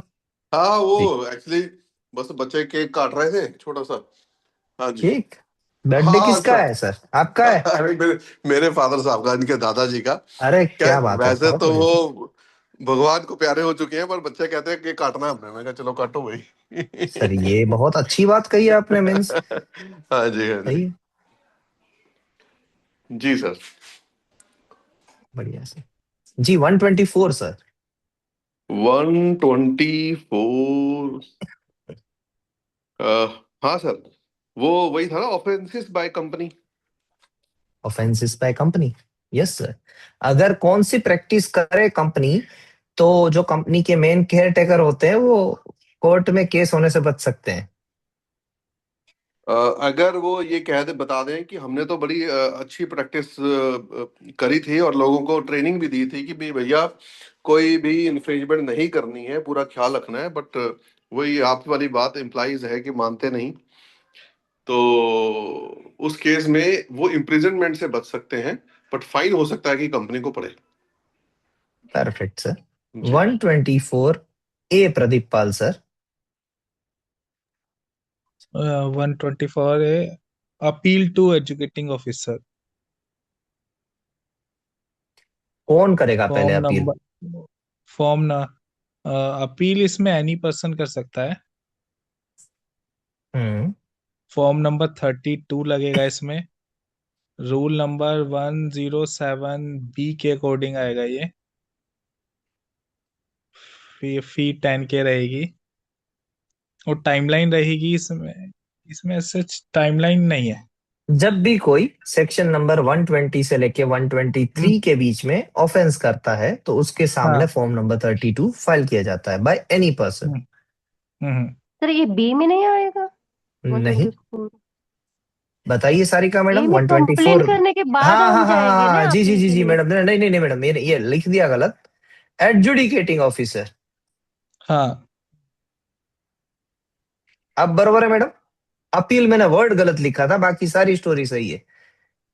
Speaker 4: हाँ वो
Speaker 1: जी।
Speaker 4: एक्चुअली बस बच्चे केक काट रहे थे छोटा सा। हाँ जी।
Speaker 1: केक? बर्थडे
Speaker 4: हाँ
Speaker 1: किसका
Speaker 4: सर।
Speaker 1: है सर, आपका है?
Speaker 4: अरे मेरे फादर साहब का, इनके दादाजी का।
Speaker 1: अरे
Speaker 4: क्या
Speaker 1: क्या बात है,
Speaker 4: वैसे
Speaker 1: बहुत
Speaker 4: तो
Speaker 1: बढ़िया सर।
Speaker 4: वो भगवान को प्यारे हो चुके हैं, पर बच्चे कहते हैं कि काटना है हमने। मैं कहा चलो काटो भाई।
Speaker 1: सर ये बहुत अच्छी बात कही आपने, मीन्स
Speaker 4: हाँ जी हाँ जी।
Speaker 1: सही है।
Speaker 4: जी सर।
Speaker 1: बढ़िया सर। जी 124 सर।
Speaker 4: 124। हाँ सर, वो वही था ना, offences by company.
Speaker 1: Offences by company. Yes sir. अगर कौन सी प्रैक्टिस करे कंपनी, तो जो कंपनी के मेन केयर टेकर होते हैं वो कोर्ट में केस होने से बच सकते हैं।
Speaker 4: अगर वो ये कह दे, बता दें कि हमने तो बड़ी अच्छी प्रैक्टिस करी थी और लोगों को ट्रेनिंग भी दी थी कि भी भैया कोई भी इन्फ्रिंजमेंट नहीं करनी है, पूरा ख्याल रखना है, बट वही आप वाली बात इम्प्लाइज है कि मानते नहीं, तो उस केस में वो इम्प्रिजनमेंट से बच सकते हैं, बट फाइन हो सकता है कि कंपनी को पड़े।
Speaker 1: Perfect sir.
Speaker 4: जी।
Speaker 1: 124 ए प्रदीप पाल सर।
Speaker 9: 124 है अपील टू एजुकेटिंग ऑफिसर।
Speaker 1: कौन करेगा पहले
Speaker 9: फॉर्म
Speaker 1: अपील?
Speaker 9: नंबर फॉर्म ना अपील इसमें एनी पर्सन कर सकता है।
Speaker 1: हम्म।
Speaker 9: फॉर्म नंबर 32 लगेगा इसमें। रूल नंबर 107 बी के अकॉर्डिंग आएगा ये। फी 10K रहेगी। और टाइमलाइन रहेगी इसमें। इसमें सच टाइमलाइन नहीं है।
Speaker 1: जब भी कोई सेक्शन नंबर 120 से लेके
Speaker 9: हम्म,
Speaker 1: 123 के बीच में ऑफेंस करता है तो उसके सामने
Speaker 9: हाँ।
Speaker 1: फॉर्म नंबर 32 फाइल किया जाता है by any person.
Speaker 9: Hmm, hmm.
Speaker 8: Sir ये बी में नहीं आएगा
Speaker 1: नहीं।
Speaker 8: 124?
Speaker 1: बताइए सारिका
Speaker 8: ए
Speaker 1: मैडम,
Speaker 8: में कंप्लेन
Speaker 1: 124।
Speaker 8: करने के बाद
Speaker 1: हाँ
Speaker 8: हम
Speaker 1: हाँ हाँ हाँ
Speaker 8: जाएंगे
Speaker 1: हाँ,
Speaker 8: ना
Speaker 1: जी जी
Speaker 8: अपील
Speaker 1: जी
Speaker 8: के
Speaker 1: जी
Speaker 8: लिए।
Speaker 1: मैडम, नहीं नहीं नहीं मैडम, मैंने ये लिख दिया गलत। Adjudicating officer.
Speaker 9: हाँ।
Speaker 1: अब बरोबर है मैडम। अपील मैंने वर्ड गलत लिखा था, बाकी सारी स्टोरी सही है।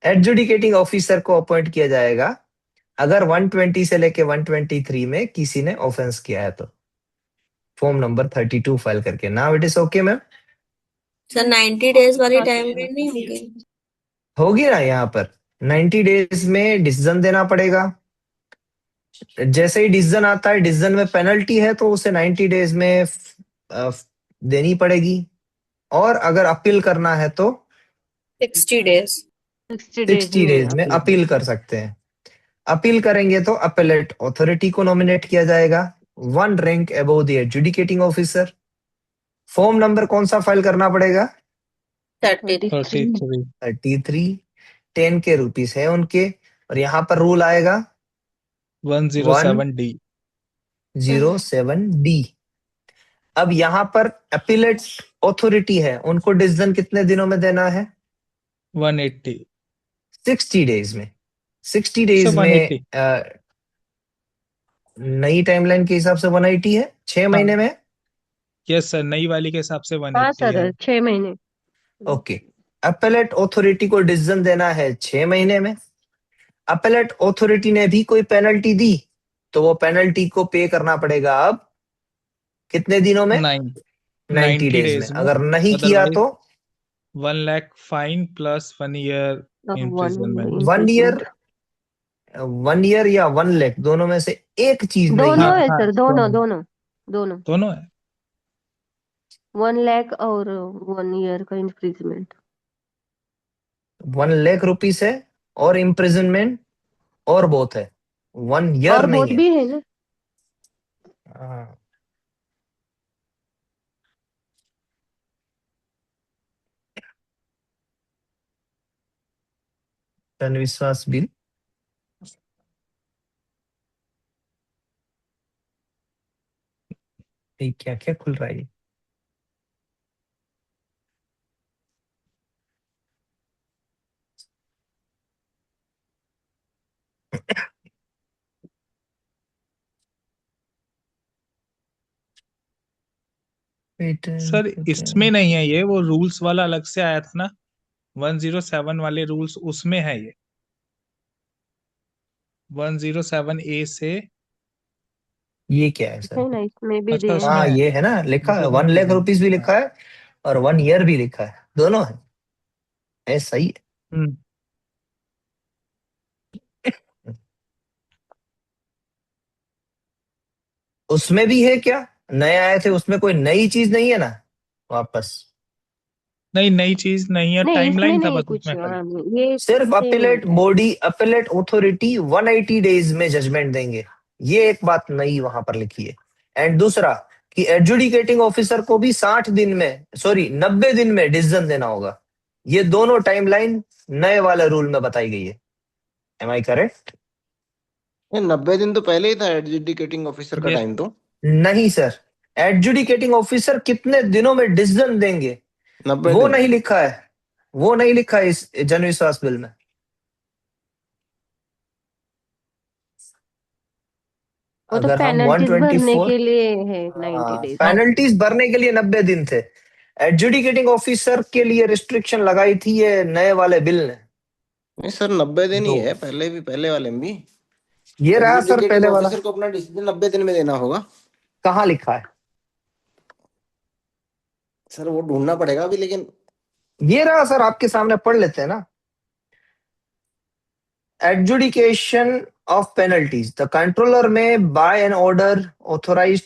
Speaker 1: एडजुडिकेटिंग ऑफिसर को अपॉइंट किया जाएगा अगर 120 से लेके 123 में किसी ने ऑफेंस किया है तो फॉर्म नंबर 32 फाइल करके। Now it is okay ma'am.
Speaker 7: Sir 90 days वाली टाइम लाइन नहीं होगी?
Speaker 1: होगी ना यहाँ पर। 90 डेज में डिसीजन देना पड़ेगा। जैसे ही डिसीजन आता है, डिसीजन में पेनल्टी है तो उसे 90 डेज में देनी पड़ेगी। और अगर अपील करना है तो
Speaker 7: 60 डेज।
Speaker 8: 60 डेज
Speaker 1: 60
Speaker 8: में
Speaker 1: डेज में
Speaker 8: अपील कर
Speaker 1: अपील कर
Speaker 8: सकते
Speaker 1: सकते हैं। अपील करेंगे तो अपेलेट अथॉरिटी को नॉमिनेट किया जाएगा, one rank above the adjudicating officer. Form number कौन सा फाइल करना पड़ेगा?
Speaker 7: 30।
Speaker 8: 33।
Speaker 9: 33।
Speaker 1: 33। 10 के रुपीस है उनके। और यहाँ पर रूल आएगा
Speaker 9: 107D।
Speaker 1: 107D। अब यहाँ पर अपीलेट अथॉरिटी है, उनको डिसीजन कितने दिनों में देना है?
Speaker 9: 180।
Speaker 1: 60 डेज में। 60
Speaker 9: सर
Speaker 1: डेज में
Speaker 9: 180।
Speaker 1: नई टाइमलाइन के हिसाब से 180 है, 6 महीने
Speaker 9: हाँ।
Speaker 1: में।
Speaker 9: यस सर, नई वाली के हिसाब से
Speaker 8: हाँ
Speaker 9: 180 है।
Speaker 8: सर 6 महीने।
Speaker 1: ओके। अपीलेट अथॉरिटी को डिसीजन देना है 6 महीने में। अपीलेट अथॉरिटी ने भी कोई पेनल्टी दी तो वो पेनल्टी को पे करना पड़ेगा अब कितने दिनों में? 90
Speaker 9: 90
Speaker 1: डेज में।
Speaker 9: डेज में।
Speaker 1: अगर नहीं किया
Speaker 9: अदरवाइज
Speaker 1: तो
Speaker 9: 1 लाख फाइन प्लस 1 ईयर
Speaker 8: अब 1 year
Speaker 9: imprisonment.
Speaker 1: 1 year.
Speaker 8: Imprisonment.
Speaker 1: 1 year या 1 लाख, दोनों में से एक चीज नहीं
Speaker 8: दोनों
Speaker 1: है।
Speaker 9: हाँ
Speaker 8: है
Speaker 9: हाँ,
Speaker 8: सर, दोनों
Speaker 9: दोनों।
Speaker 8: दोनों दोनों।
Speaker 9: दोनों है।
Speaker 8: 1 लाख और 1 ईयर का इम्प्रिजमेंट।
Speaker 1: 1 लाख रुपीस है और इम्प्रिजनमेंट और बहुत है, 1 ईयर
Speaker 8: और
Speaker 1: नहीं
Speaker 8: बहुत
Speaker 1: है।
Speaker 8: भी है ना।
Speaker 1: हाँ। जन विश्वास बिल। ये क्या क्या खुल रहा है?
Speaker 9: सर इसमें नहीं है ये, वो रूल्स वाला अलग से आया था ना, 107 वाले रूल्स उसमें है ये। 107A से
Speaker 1: ये क्या है सर?
Speaker 8: है ना, इसमें भी
Speaker 9: अच्छा
Speaker 8: दिए
Speaker 9: उसमें
Speaker 1: हाँ
Speaker 8: हैं।
Speaker 9: है,
Speaker 1: ये है ना, लिखा है
Speaker 9: मुझे
Speaker 1: 1
Speaker 9: नहीं
Speaker 1: लाख
Speaker 9: पता।
Speaker 1: रुपीज भी लिखा है और 1 ईयर भी लिखा है, दोनों है सही है।
Speaker 9: हम्म
Speaker 1: उसमें भी है क्या? नए आए थे उसमें कोई नई चीज नहीं है ना वापस?
Speaker 9: नहीं, नई चीज नहीं है,
Speaker 8: नहीं, इसमें
Speaker 9: टाइमलाइन था
Speaker 8: नहीं
Speaker 9: बस
Speaker 8: कुछ,
Speaker 9: उसमें खाली।
Speaker 8: ये
Speaker 1: सिर्फ
Speaker 8: सेम ही
Speaker 1: अपीलेट
Speaker 8: होता है।
Speaker 1: बॉडी, अपीलेट अथॉरिटी 180 डेज में जजमेंट देंगे, ये एक बात नई वहां पर लिखी है। एंड दूसरा कि एडजुडिकेटिंग ऑफिसर को भी 60 दिन में, सॉरी 90 दिन में डिसीजन देना होगा। ये दोनों टाइमलाइन नए वाले रूल में बताई गई है। M I correct?
Speaker 3: 90 दिन तो पहले ही था एडजुडिकेटिंग ऑफिसर का
Speaker 9: ये
Speaker 3: टाइम तो।
Speaker 1: नहीं सर, एडजुडिकेटिंग ऑफिसर कितने दिनों में डिसीजन देंगे
Speaker 3: नब्बे
Speaker 1: वो
Speaker 3: दिन
Speaker 1: नहीं लिखा है, वो नहीं लिखा है इस जन विश्वास बिल में।
Speaker 8: वो तो
Speaker 1: अगर हम
Speaker 8: पेनल्टीज भरने
Speaker 1: 124,
Speaker 8: के लिए है 90 डेज।
Speaker 1: पेनल्टीज भरने के लिए 90 दिन थे। एडजुडिकेटिंग ऑफिसर के लिए रिस्ट्रिक्शन लगाई थी ये नए वाले बिल ने।
Speaker 3: नहीं सर, 90 दिन ही
Speaker 1: दो,
Speaker 3: है, पहले भी, पहले वाले में भी।
Speaker 1: ये रहा सर
Speaker 3: एडजुडिकेटिंग
Speaker 1: पहले वाला।
Speaker 3: ऑफिसर को अपना डिसीजन 90 दिन में देना होगा।
Speaker 1: कहाँ लिखा है?
Speaker 3: सर वो ढूंढना पड़ेगा अभी, लेकिन
Speaker 1: ये रहा सर, आपके सामने पढ़ लेते हैं ना। Adjudication of penalties, the controller may by an order authorise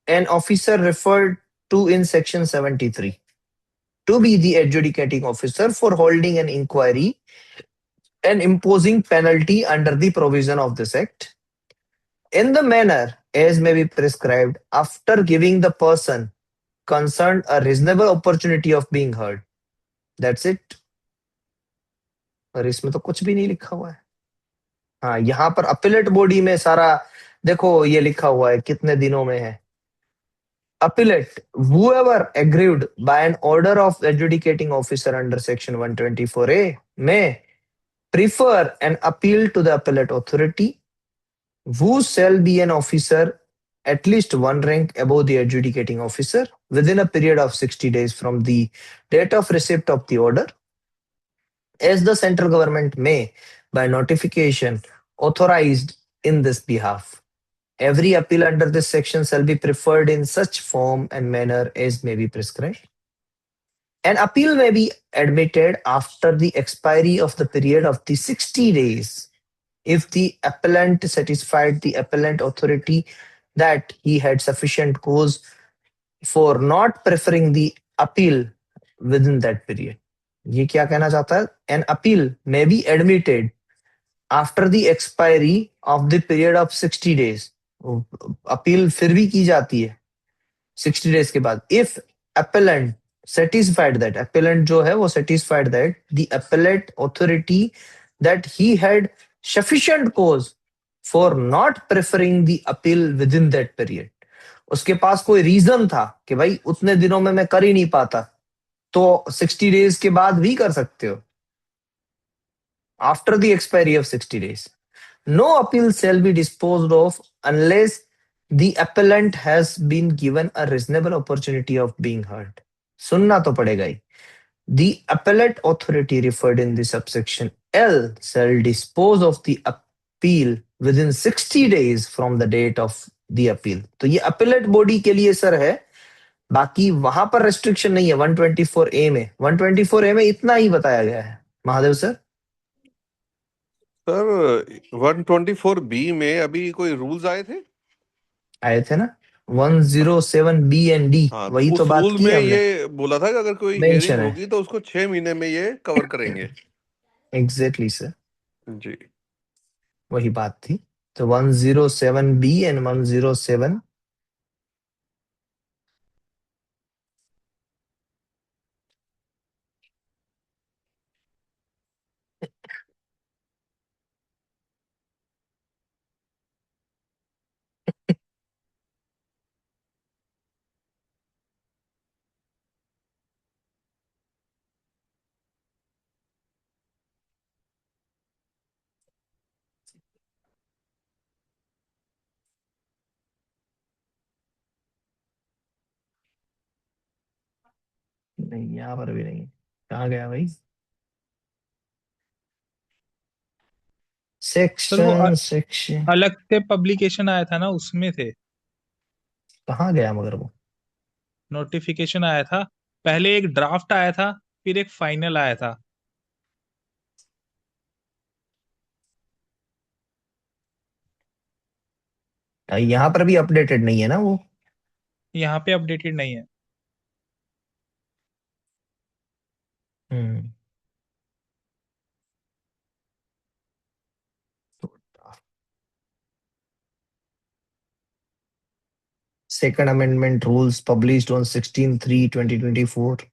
Speaker 1: an officer referred to in section 73 to be the adjudicating officer for holding an inquiry and imposing penalty under the provision of this act in the manner as may be prescribed after giving the person concerned a reasonable opportunity of being heard. That's it. और इसमें तो कुछ भी नहीं लिखा हुआ है। हाँ, यहाँ पर अपीलेट बॉडी में सारा देखो ये लिखा हुआ है कितने दिनों में है। Appellate, whoever aggrieved by an order of adjudicating officer under section 124A may prefer an appeal to the appellate authority, who shall be an officer at least one rank above the adjudicating officer within a period of 60 days from the date of receipt of the order, as the central government may, by notification, authorized in this behalf. Every appeal under this section shall be preferred in such form and manner as may be prescribed. An appeal may be admitted after the expiry of the period of the 60 days if the appellant satisfied the appellant authority that he had sufficient cause for not preferring the appeal within that period. ये क्या कहना चाहता है? An appeal may be admitted after the expiry of the period of 60 days. Appeal फिर भी की जाती है 60 डेज के बाद if appellant satisfied that, appellant जो है वो satisfied that the appellate authority that he had sufficient cause for not preferring the appeal within that period. उसके पास कोई रीजन था कि भाई उतने दिनों में मैं कर ही नहीं पाता, तो 60 डेज के बाद भी कर सकते हो, after the expiry of 60 days. No appeal shall be disposed of unless the appellant has been given a reasonable opportunity of being heard. सुनना तो पड़ेगा ही. The appellate authority referred in the subsection L shall dispose of the appeal within 60 days from the date of the appeal. तो ये appellate body के लिए sir है, बाकी वहां पर restriction नहीं है 124A में। 124A में इतना ही बताया गया है। महादेव सर,
Speaker 4: सर 124B में अभी कोई रूल्स आए थे?
Speaker 1: आए थे ना 107B एंड डी,
Speaker 4: हाँ, तो
Speaker 1: वही तो
Speaker 4: उस
Speaker 1: बात
Speaker 4: रूल
Speaker 1: की
Speaker 4: में
Speaker 1: हमने।
Speaker 4: ये बोला था कि अगर कोई हियरिंग
Speaker 1: मेंशन है
Speaker 4: होगी तो उसको 6 महीने में ये कवर करेंगे।
Speaker 1: एग्जैक्टली सर,
Speaker 4: जी।
Speaker 1: वही बात थी। तो 107B एंड 107 नहीं, यहाँ पर भी नहीं। कहाँ गया भाई?
Speaker 9: सर वो
Speaker 1: सेक्शन
Speaker 9: अलग से पब्लिकेशन आया था ना, उसमें थे,
Speaker 1: कहाँ गया मगर वो?
Speaker 9: नोटिफिकेशन आया था। पहले एक ड्राफ्ट आया था, फिर एक फाइनल आया था।
Speaker 1: यहाँ पर भी अपडेटेड नहीं है ना वो?
Speaker 9: यहाँ पे अपडेटेड नहीं है।
Speaker 1: हम्म। Second Amendment rules published on 16/3/2024.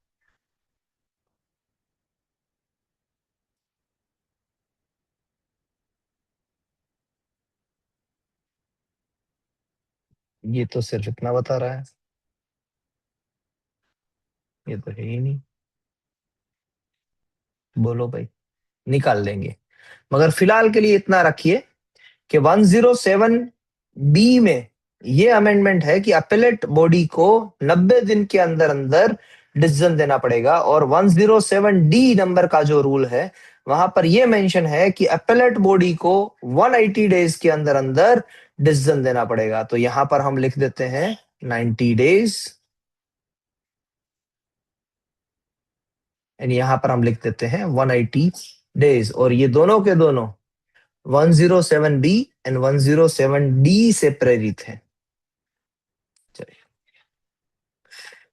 Speaker 1: ये तो सिर्फ इतना बता रहा है, ये तो है ही नहीं। बोलो भाई, निकाल लेंगे, मगर फिलहाल के लिए इतना रखिए कि 107 बी में ये अमेंडमेंट है कि अपेलेट बॉडी को 90 दिन के अंदर अंदर डिसीजन देना पड़ेगा, और 107 डी नंबर का जो रूल है वहां पर ये मेंशन है कि अपेलेट बॉडी को 180 डेज के अंदर अंदर डिसीजन देना पड़ेगा। तो यहां पर हम लिख देते हैं 90 डेज, एंड यहां पर हम लिख देते हैं 180 डेज, और ये दोनों के दोनों 107 बी एंड 107 डी से प्रेरित है।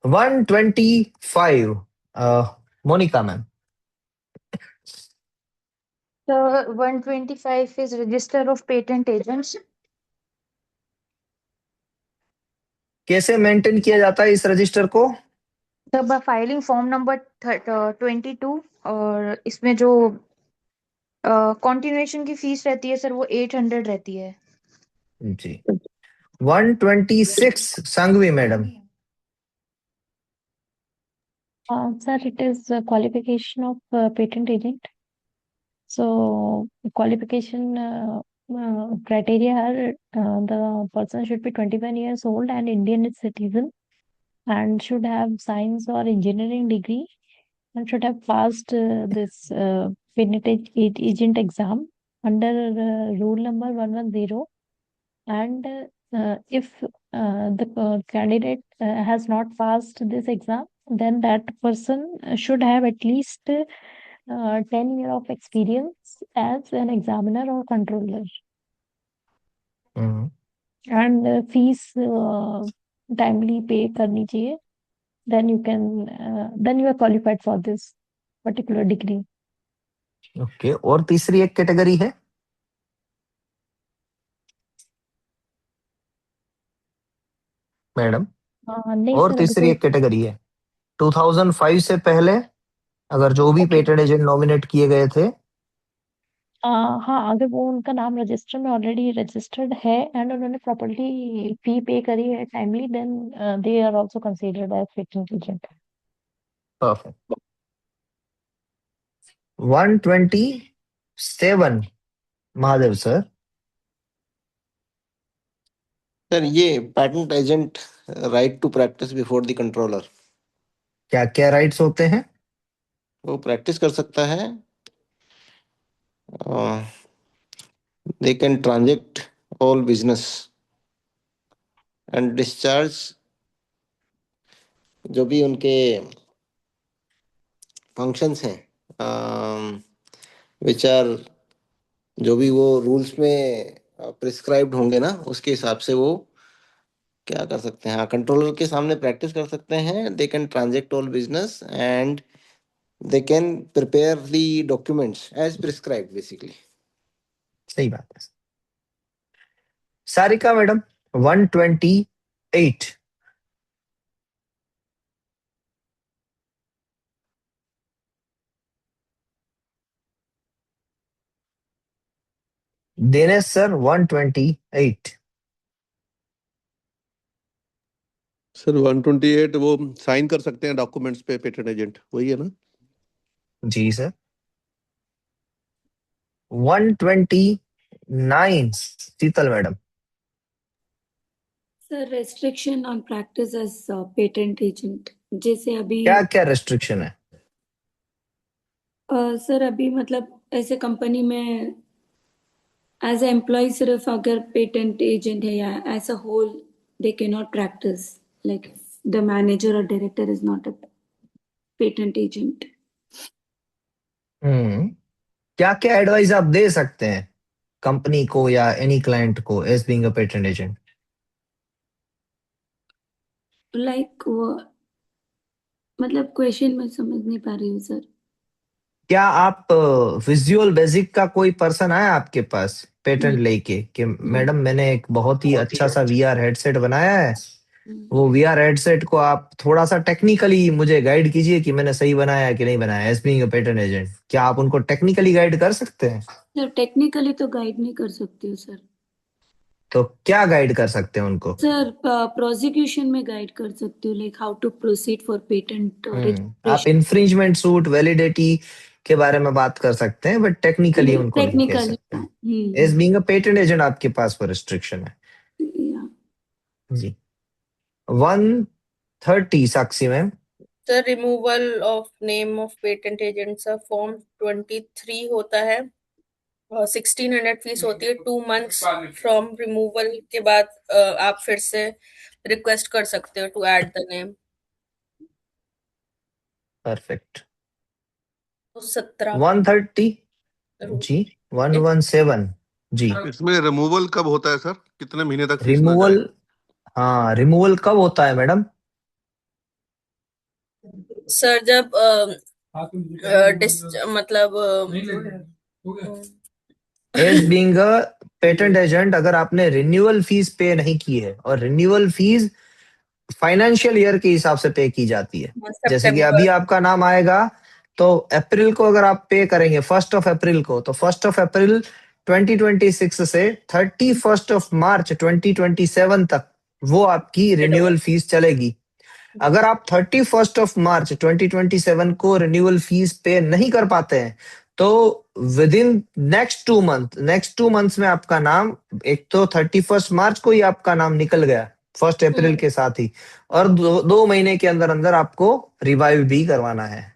Speaker 1: 125 Monika ma'am.
Speaker 2: So 125 is Register of Patent Agents.
Speaker 1: कैसे मेंटेन किया जाता है इस रजिस्टर को?
Speaker 2: तब फाइलिंग फॉर्म नंबर 22, और इसमें जो कॉन्टिन्यूएशन की फीस रहती है सर वो 800 रहती है
Speaker 1: जी। 126 Sanghvi madam.
Speaker 10: Sir, it is qualification of patent agent. So qualification criteria are the person should be 21 years old and Indian citizen and should have science or engineering degree and should have passed this patent agent exam under rule number 110. And if the candidate has not passed this exam, then that person should have at least 10 years of experience as an examiner or controller. And fees timely pay करनी चाहिए. Then you are qualified for this particular degree.
Speaker 1: Okay, और तीसरी एक category है madam?
Speaker 10: नहीं
Speaker 1: और
Speaker 10: sir,
Speaker 1: तीसरी एक कैटेगरी है 2005 से पहले अगर जो भी पेटेंट एजेंट नॉमिनेट किए गए थे,
Speaker 10: हाँ, अगर वो उनका नाम रजिस्टर में ऑलरेडी रजिस्टर्ड है एंड उन्होंने प्रॉपर्ली फी पे करी है timely, then they are also considered as patent agent.
Speaker 1: Perfect. 127 Mahadev sir.
Speaker 3: Sir ये patent agent right to practice before the controller,
Speaker 1: क्या क्या राइट्स होते हैं?
Speaker 3: वो प्रैक्टिस कर सकता है, दे can transact all business and discharge जो भी उनके फंक्शंस हैं, विच आर जो भी वो रूल्स में प्रिस्क्राइब्ड होंगे ना, उसके हिसाब से वो क्या कर सकते हैं, हाँ, कंट्रोलर के सामने प्रैक्टिस कर सकते हैं. They can transact all business and they can prepare the documents as prescribed basically.
Speaker 1: सही बात है। Sarika madam 128। Dinesh sir 128।
Speaker 4: Sir 128 वो साइन कर सकते हैं डॉक्यूमेंट्स पे पेटेंट एजेंट, वही है ना?
Speaker 1: जी sir. 129 Sheetal madam.
Speaker 6: Sir restriction on practice as patent agent, जैसे अभी
Speaker 1: क्या क्या रेस्ट्रिक्शन है?
Speaker 6: सर अभी मतलब ऐसे कंपनी में एज ए एम्प्लॉय सिर्फ अगर पेटेंट एजेंट है या as a whole they can not practice like the manager और director is not a patent agent.
Speaker 1: क्या क्या एडवाइस आप दे सकते हैं कंपनी को या एनी क्लाइंट को as being a patent agent?
Speaker 6: Like वो मतलब क्वेश्चन में समझ नहीं पा रही हूँ सर।
Speaker 1: क्या आप विजुअल बेसिक का कोई पर्सन आया आपके पास पेटेंट
Speaker 6: नहीं
Speaker 1: लेके कि
Speaker 6: नहीं
Speaker 1: मैडम मैंने एक बहुत ही अच्छा सा वीआर हेडसेट बनाया है, वो वीआर हेडसेट को आप थोड़ा सा टेक्निकली मुझे गाइड कीजिए कि मैंने सही बनाया है कि नहीं बनाया, as being a patent agent क्या आप उनको टेक्निकली गाइड कर सकते हैं?
Speaker 6: सर टेक्निकली तो गाइड नहीं कर सकती हूँ सर।
Speaker 1: तो क्या गाइड कर सकते हैं उनको?
Speaker 6: सर प्रोसिक्यूशन में गाइड कर सकती हूँ like how to proceed for patent
Speaker 1: आप
Speaker 6: रजिस्ट्रेशन।
Speaker 1: इंफ्रिंजमेंट सूट वैलिडिटी के बारे में बात कर सकते हैं बट टेक्निकली उनको नहीं कह
Speaker 6: टेक्निकली
Speaker 1: सकते। As being a patent agent आपके पास वो रिस्ट्रिक्शन है जी। 130 Sakshi ma'am.
Speaker 7: The removal of name of patent agents का फॉर्म 23 होता है और 1600 फीस होती है। 2 months फ्रॉम रिमूवल के बाद आप फिर से रिक्वेस्ट कर सकते हो to add the name.
Speaker 1: Perfect.
Speaker 7: तो 17
Speaker 1: 130 जी। 117 जी।
Speaker 4: इसमें रिमूवल कब होता है सर? कितने महीने तक फीस ना जाए?
Speaker 1: रिमूवल, हाँ रिमूवल कब होता है मैडम?
Speaker 7: सर जब मतलब
Speaker 1: as being a patent agent अगर आपने रिन्यूअल फीस पे नहीं की है, और रिन्यूअल फीस फाइनेंशियल ईयर के हिसाब से पे की जाती है, जैसे कि अभी
Speaker 7: सितंबर
Speaker 1: आपका नाम आएगा तो अप्रैल को अगर आप पे करेंगे 1 अप्रैल को, तो 1 अप्रैल 2026 से 31 मार्च 2027 तक वो आपकी रिन्यूअल फीस चलेगी। अगर आप 31 मार्च 2027 को रिन्यूअल फीस पे नहीं कर पाते हैं तो विद इन नेक्स्ट 2 मंथ्स में आपका नाम, एक तो 31 मार्च को ही आपका नाम निकल गया 1 अप्रैल के साथ ही, और 2 महीने के अंदर अंदर आपको रिवाइव भी करवाना है।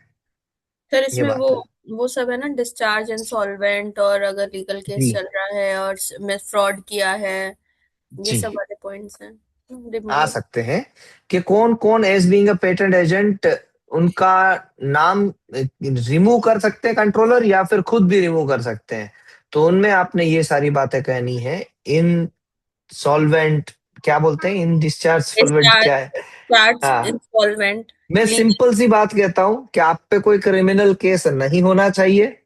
Speaker 7: सर
Speaker 1: ये
Speaker 7: इसमें
Speaker 1: बात है
Speaker 7: वो सब है ना, डिस्चार्ज इंसॉल्वेंट और अगर लीगल केस
Speaker 1: जी।
Speaker 7: चल रहा है और मैं फ्रॉड किया है, ये
Speaker 1: जी
Speaker 7: सब वाले पॉइंट्स हैं
Speaker 1: आ
Speaker 7: रिमूवल।
Speaker 1: सकते हैं कि कौन कौन as being a patent agent उनका नाम रिमूव कर सकते हैं कंट्रोलर, या फिर खुद भी रिमूव कर सकते हैं। तो उनमें आपने ये सारी बातें कहनी है। इन सॉल्वेंट क्या बोलते हैं, इन डिस्चार्ज सॉल्वेंट
Speaker 7: डिस्चार्ज
Speaker 1: क्या है?
Speaker 7: चार्ज
Speaker 1: हाँ,
Speaker 7: इंसॉल्वेंट
Speaker 1: मैं
Speaker 7: लीगल।
Speaker 1: सिंपल सी बात कहता हूं कि आप पे कोई क्रिमिनल केस नहीं होना चाहिए,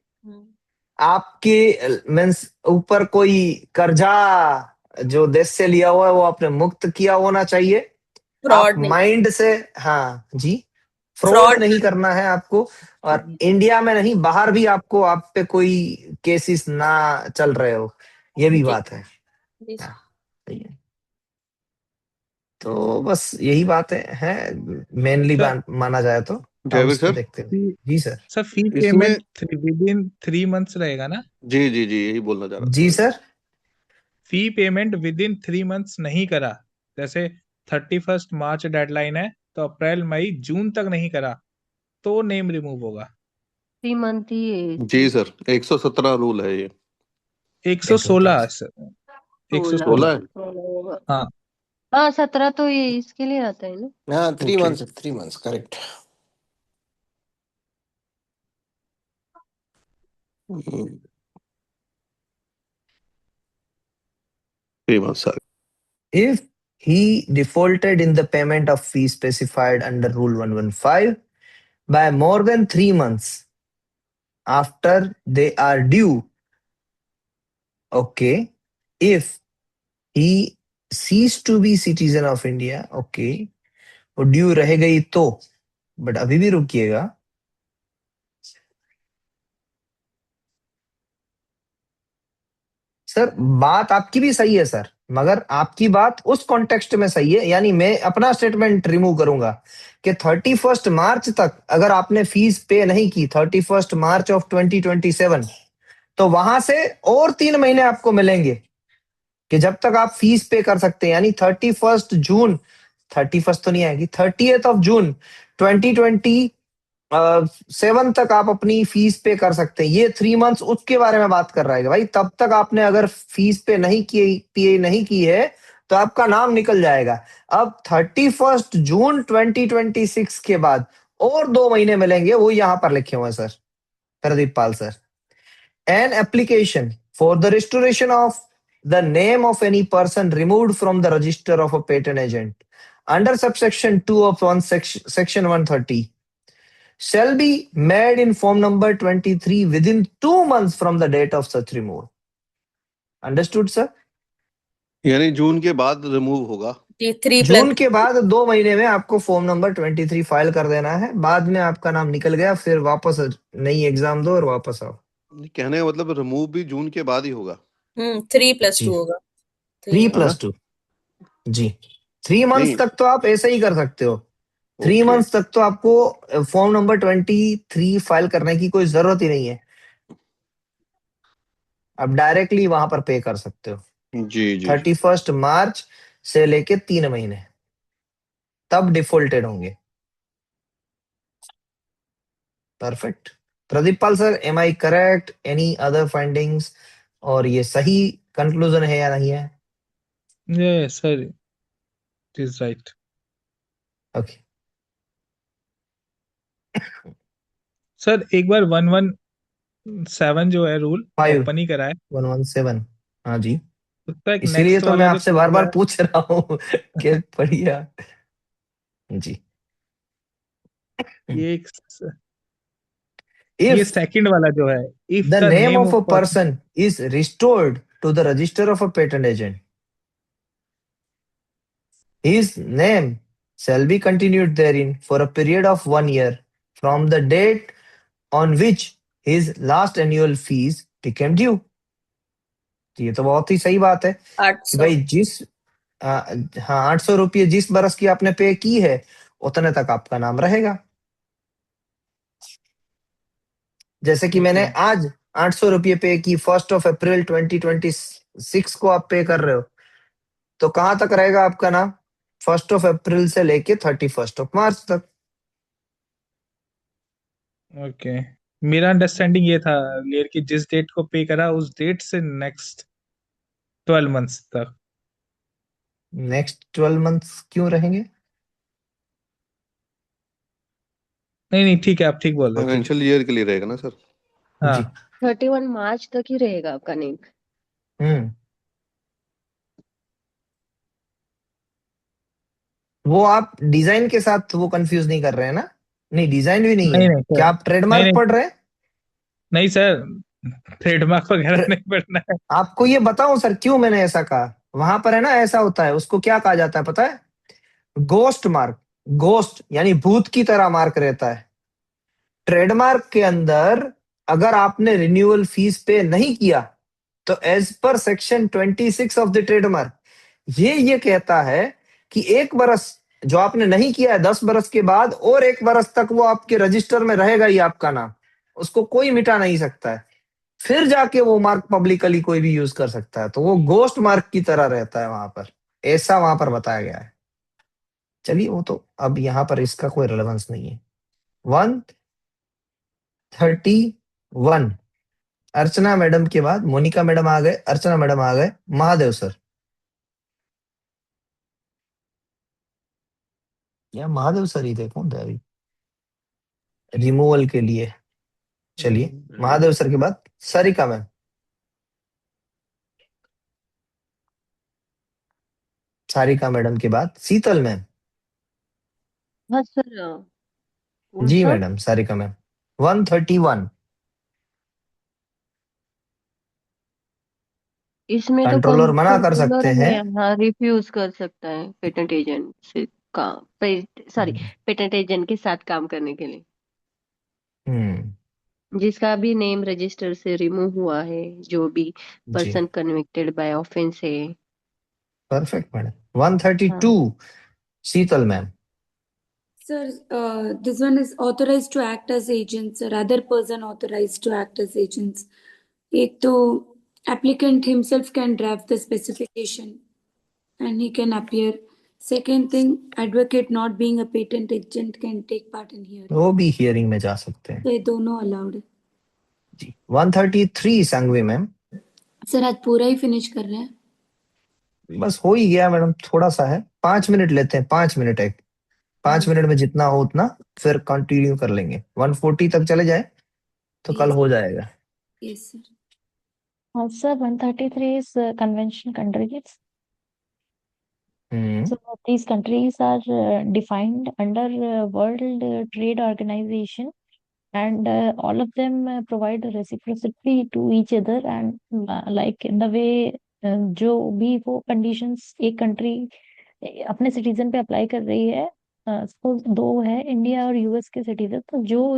Speaker 1: आपके मीन्स ऊपर कोई कर्जा जो देश से लिया हुआ है वो आपने मुक्त किया होना चाहिए। आप
Speaker 7: फ्रॉड नहीं,
Speaker 1: माइंड से, हाँ जी, फ्रॉड
Speaker 7: फ्रॉड
Speaker 1: नहीं करना है आपको, और इंडिया में नहीं बाहर भी आपको, आप पे कोई केसेस ना चल रहे हो, ये भी
Speaker 7: जी
Speaker 1: बात है।
Speaker 7: जी
Speaker 1: हाँ, सही है। तो बस यही बातें हैं मेनली
Speaker 9: सर
Speaker 1: माना जाए तो
Speaker 4: जयवीर
Speaker 1: टर्म्स को
Speaker 4: सर,
Speaker 1: देखते हुए। जी सर।
Speaker 9: सर फी
Speaker 4: इसमें
Speaker 9: पेमेंट विद इन 3 मंथ्स रहेगा ना?
Speaker 4: जी जी जी यही बोलना चाह रहा था
Speaker 1: जी
Speaker 4: मैं।
Speaker 1: Sir.
Speaker 9: Fee payment with in 3 months नहीं करा, जैसे 31 मार्च डेडलाइन है तो अप्रैल मई जून तक नहीं करा तो नेम रिमूव होगा।
Speaker 8: 3 मंथ ही
Speaker 4: जी सर, 117 रूल है ये।
Speaker 9: 116 सर,
Speaker 8: 16
Speaker 9: 116।
Speaker 4: 16 है।
Speaker 8: होगा।
Speaker 9: हाँ
Speaker 8: हाँ 17 तो ये इसके लिए आता है ना।
Speaker 3: हाँ 3
Speaker 4: okay,
Speaker 3: months, 3 months correct.
Speaker 4: 3 months sir.
Speaker 1: If he defaulted in the payment of fee specified under Rule 115 by more than 3 months after they are due, okay, if he ceased to be citizen of India, okay, वो due रह गई तो, but अभी भी रुकिएगा, sir बात आपकी भी सही है सर, मगर आपकी बात उस कॉन्टेक्स्ट में सही है, यानी मैं अपना स्टेटमेंट रिमूव करूंगा कि 31 मार्च तक अगर आपने फीस पे नहीं की 31 मार्च ऑफ 2027, तो वहां से और 3 महीने आपको मिलेंगे कि जब तक आप फीस पे कर सकते हैं, यानी 31 जून, 31 तो नहीं आएगी, 30th ऑफ जून 2027 7 तक आप अपनी फीस पे कर सकते हैं। ये 3 मंथ्स उसके बारे में बात कर रहा है कि भाई तब तक आपने अगर फीस पे नहीं की है तो आपका नाम निकल जाएगा। अब 31 जून 2026 के बाद और 2 महीने मिलेंगे, वो यहाँ पर लिखे हुए हैं sir Pradeep Pal sir. An application for the restoration of the name of any person removed from the register of a patent agent under subsection 2 of section 130 shall be made in form number 23 within 2 months from the date of such removal. Understood, sir?
Speaker 4: यानी जून के बाद remove होगा।
Speaker 7: जी 3
Speaker 1: जून के बाद 2 महीने में आपको form number 23 file कर देना है। बाद में आपका नाम निकल गया, फिर वापस नई एग्जाम दो और वापस आओ।
Speaker 4: कहने का मतलब रिमूव भी जून के बाद ही होगा।
Speaker 7: 3+2
Speaker 1: जी
Speaker 7: होगा।
Speaker 1: 3+2 जी। 3 मंथ्स
Speaker 4: नहीं
Speaker 1: तक तो आप ऐसा ही कर सकते हो। 3
Speaker 4: ओके
Speaker 1: मंथ्स तक तो आपको फॉर्म नंबर 23 फाइल करने की कोई जरूरत ही नहीं है। आप डायरेक्टली वहां पर पे कर सकते हो।
Speaker 4: जी जी
Speaker 1: 31 मार्च से लेके 3 महीने तब डिफॉल्टेड होंगे। Perfect. Pradeep Pal sir, am I correct? Any other findings? और ये सही कंक्लूजन है या नहीं है?
Speaker 9: Yes, sir, it is right.
Speaker 1: Okay
Speaker 9: sir एक बार 117 जो है रूल
Speaker 1: 5
Speaker 9: ओपन ही करा है,
Speaker 1: 117 हाँ जी।
Speaker 9: उसका एक
Speaker 1: इसीलिए
Speaker 9: नेक्स्ट
Speaker 1: तो मैं
Speaker 9: वाला जो
Speaker 1: आपसे बार
Speaker 9: तीसरा
Speaker 1: बार पूछ रहा हूँ कि बढ़िया जी।
Speaker 9: है, ये
Speaker 1: इफ
Speaker 9: सेकंड वाला जो है, if
Speaker 1: the
Speaker 9: the
Speaker 1: name
Speaker 9: name
Speaker 1: of
Speaker 9: of
Speaker 1: a
Speaker 9: person,
Speaker 1: person is restored to the register of a patent agent, his name shall be continued therein for a period of 1 year from the date on which his last annual fees became due. तो ये तो बहुत ही सही बात है कि
Speaker 7: 800
Speaker 1: भाई हाँ 800 रुपये जिस बरस की आपने पे की है उतने तक आपका नाम रहेगा। जैसे कि मैंने
Speaker 9: ओके
Speaker 1: आज 800 रुपये पे की 1 अप्रैल 2026 को आप पे कर रहे हो, तो कहां तक रहेगा आपका नाम? 1 अप्रैल से लेके 31 मार्च तक।
Speaker 9: ओके, मेरा अंडरस्टैंडिंग ये था क्लियर कि जिस डेट को पे करा उस डेट से नेक्स्ट 12 मंथ्स तक।
Speaker 1: नेक्स्ट 12 मंथ्स क्यों रहेंगे?
Speaker 9: नहीं नहीं ठीक है, आप ठीक बोल रहे हो, ठीक है।
Speaker 4: फाइनेंशियल ईयर के लिए रहेगा ना सर।
Speaker 1: जी
Speaker 9: हाँ
Speaker 8: 31 मार्च तक ही रहेगा आपका नेम।
Speaker 1: हम्म वो आप डिजाइन के साथ वो कंफ्यूज नहीं कर रहे हैं ना? नहीं डिजाइन भी नहीं
Speaker 9: नहीं
Speaker 1: है
Speaker 9: नहीं सर,
Speaker 1: क्या? आप
Speaker 9: नहीं
Speaker 1: ट्रेडमार्क
Speaker 9: नहीं
Speaker 1: पढ़ रहे हैं?
Speaker 9: नहीं सर, ट्रेडमार्क वगैरह
Speaker 1: ट्रे-
Speaker 9: नहीं पढ़ना है।
Speaker 1: आपको ये बताऊं सर क्यों मैंने ऐसा कहा? वहां पर है ना ऐसा होता है, उसको क्या कहा जाता है पता है? Ghost mark. गोस्ट यानी भूत की तरह मार्क रहता है। ट्रेडमार्क के अंदर अगर आपने रिन्यूअल फीस पे नहीं किया तो as per section 26 of the trademark ये कहता है कि 1 बरस जो आपने नहीं किया है 10 बरस के बाद और 1 बरस तक वो आपके रजिस्टर में रहेगा ही आपका नाम, उसको कोई मिटा नहीं सकता है। फिर जाके वो मार्क पब्लिकली कोई भी यूज कर सकता है, तो वो गोस्ट मार्क की तरह रहता है वहां पर, ऐसा वहां पर बताया गया है। चलिए वो तो अब यहाँ पर इसका कोई रेलेवेंस नहीं है। 131 अर्चना मैडम के बाद मोनिका मैडम आ गए, अर्चना मैडम आ गए, महादेव सर या महादेव सर ही थे, कौन थे अभी रिमूवल के लिए? चलिए महादेव सर के बाद सारिका मैम, सारिका मैडम के बाद शीतल मैम।
Speaker 8: हाँ सर, कौन
Speaker 1: जी
Speaker 8: सा?
Speaker 1: Madam Sarika ma'am. 131
Speaker 8: इसमें तो
Speaker 1: कंट्रोलर मना कर सकते
Speaker 8: कंट्रोलर
Speaker 1: हैं।
Speaker 8: है, हाँ रिफ्यूज कर सकता है पेटेंट एजेंट से काम, सॉरी, पेटेंट एजेंट के साथ काम करने के लिए
Speaker 1: हम्म
Speaker 8: जिसका भी नेम रजिस्टर से रिमूव हुआ है, जो भी
Speaker 1: जी
Speaker 8: पर्सन कन्विक्टेड बाय ऑफेंस है।
Speaker 1: Perfect madam. 132
Speaker 8: हाँ
Speaker 1: शीतल ma'am.
Speaker 6: Sir, this one is authorized to act as agents or other person authorized to act as agents. एक तो applicant himself can draft the specification and he can appear. Second thing, advocate not being a patent agent can take part in hearing.
Speaker 1: वो भी hearing में जा सकते हैं
Speaker 6: तो ये दोनों अलाउड है
Speaker 1: जी। 133 संघवी मैम।
Speaker 6: सर। आज पूरा ही फिनिश कर रहे हैं।
Speaker 1: बस हो ही गया मैडम, थोड़ा सा है, 5 मिनट लेते हैं, 5 मिनट एक, 5 मिनट में जितना हो उतना फिर कंटिन्यू कर लेंगे। 140 तक चले जाए तो कल हो जाएगा।
Speaker 6: Yes sir.
Speaker 10: Also, 133 is convention countries.
Speaker 1: Hmm
Speaker 10: So these countries are defined under World Trade Organization, and all of them provide reciprocity to each other, and like in the way जो भी वो conditions एक country अपने citizen पे apply कर रही है, suppose दो है इंडिया और यूएस के सिटीजन, तो जो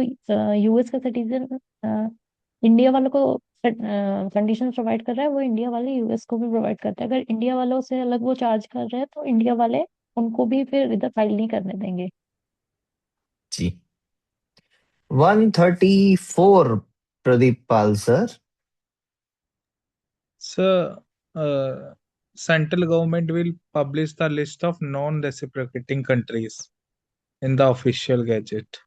Speaker 10: यूएस का सिटीजन इंडिया वालों को कंडीशन प्रोवाइड कर रहा है, वो इंडिया वाले यूएस को भी प्रोवाइड करता है। अगर इंडिया वालों से अलग वो चार्ज कर रहे हैं तो इंडिया वाले उनको भी फिर इधर फाइल नहीं करने देंगे।
Speaker 1: जी। 134 Pradeep Pal sir.
Speaker 9: Sir, central government will publish the list of non-reciprocating countries in the official gazette.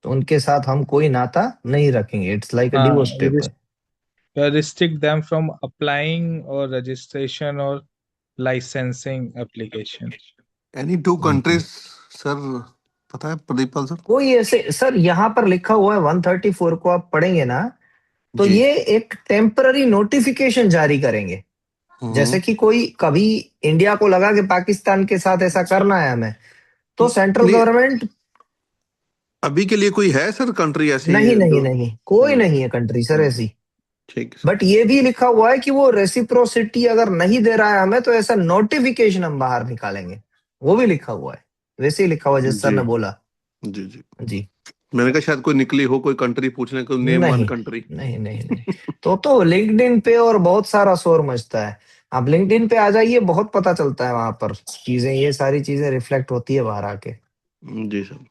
Speaker 1: तो उनके साथ हम कोई नाता नहीं रखेंगे, it's like a divorce paper.
Speaker 9: Restrict them from applying or registration or licensing application.
Speaker 4: Any two countries, sir, पता है प्रदीप पाल सर?
Speaker 1: कोई ऐसे सर यहाँ पर लिखा हुआ है 134 को आप पढ़ेंगे ना, तो
Speaker 4: जी।
Speaker 1: ये एक टेम्पररी नोटिफिकेशन जारी करेंगे। जैसे कि कोई कभी इंडिया को लगा कि पाकिस्तान के साथ ऐसा करना है हमें, तो सेंट्रल
Speaker 4: नहीं,
Speaker 1: गवर्नमेंट
Speaker 4: अभी के लिए कोई है सर कंट्री ऐसी?
Speaker 1: नहीं नहीं नहीं कोई नहीं है कंट्री सर ऐसी।
Speaker 4: ठीक।
Speaker 1: बट ये भी लिखा हुआ है कि वो रेसिप्रोसिटी अगर नहीं दे रहा है हमें तो ऐसा नोटिफिकेशन हम बाहर निकालेंगे, वो भी लिखा हुआ है। वैसे ही लिखा हुआ जैसे सर ने बोला।
Speaker 4: जी जी
Speaker 1: जी
Speaker 4: मैंने कहा शायद कोई निकली हो कोई कंट्री पूछने को, नेम वन कंट्री।
Speaker 1: नहीं नहीं नहीं तो लिंक्डइन पे और बहुत सारा शोर मचता है। आप लिंक्डइन पे आ जाइए, बहुत पता चलता है वहां पर चीजें, ये सारी चीजें रिफ्लेक्ट होती है बाहर आके।
Speaker 4: जी सर।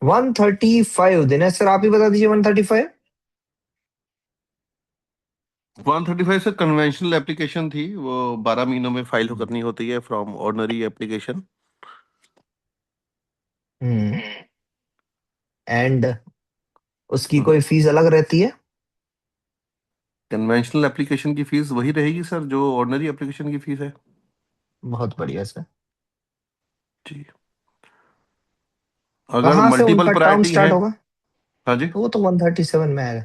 Speaker 1: 135 दिनेश सर आप ही बता दीजिए। 135
Speaker 4: 135 से कन्वेंशनल एप्लीकेशन थी, वो 12 महीनों में फाइल करनी होती है फ्रॉम ऑर्डिनरी एप्लीकेशन।
Speaker 1: एंड उसकी कोई फीस अलग रहती है?
Speaker 4: कन्वेंशनल एप्लीकेशन की फीस वही रहेगी सर जो ऑर्डिनरी एप्लीकेशन की फीस है।
Speaker 1: बहुत बढ़िया सर
Speaker 4: जी। अगर मल्टीपल प्रायोरिटी है।
Speaker 1: स्टार्ट होगा?
Speaker 4: हाँ जी।
Speaker 1: वो तो 137 में आएगा।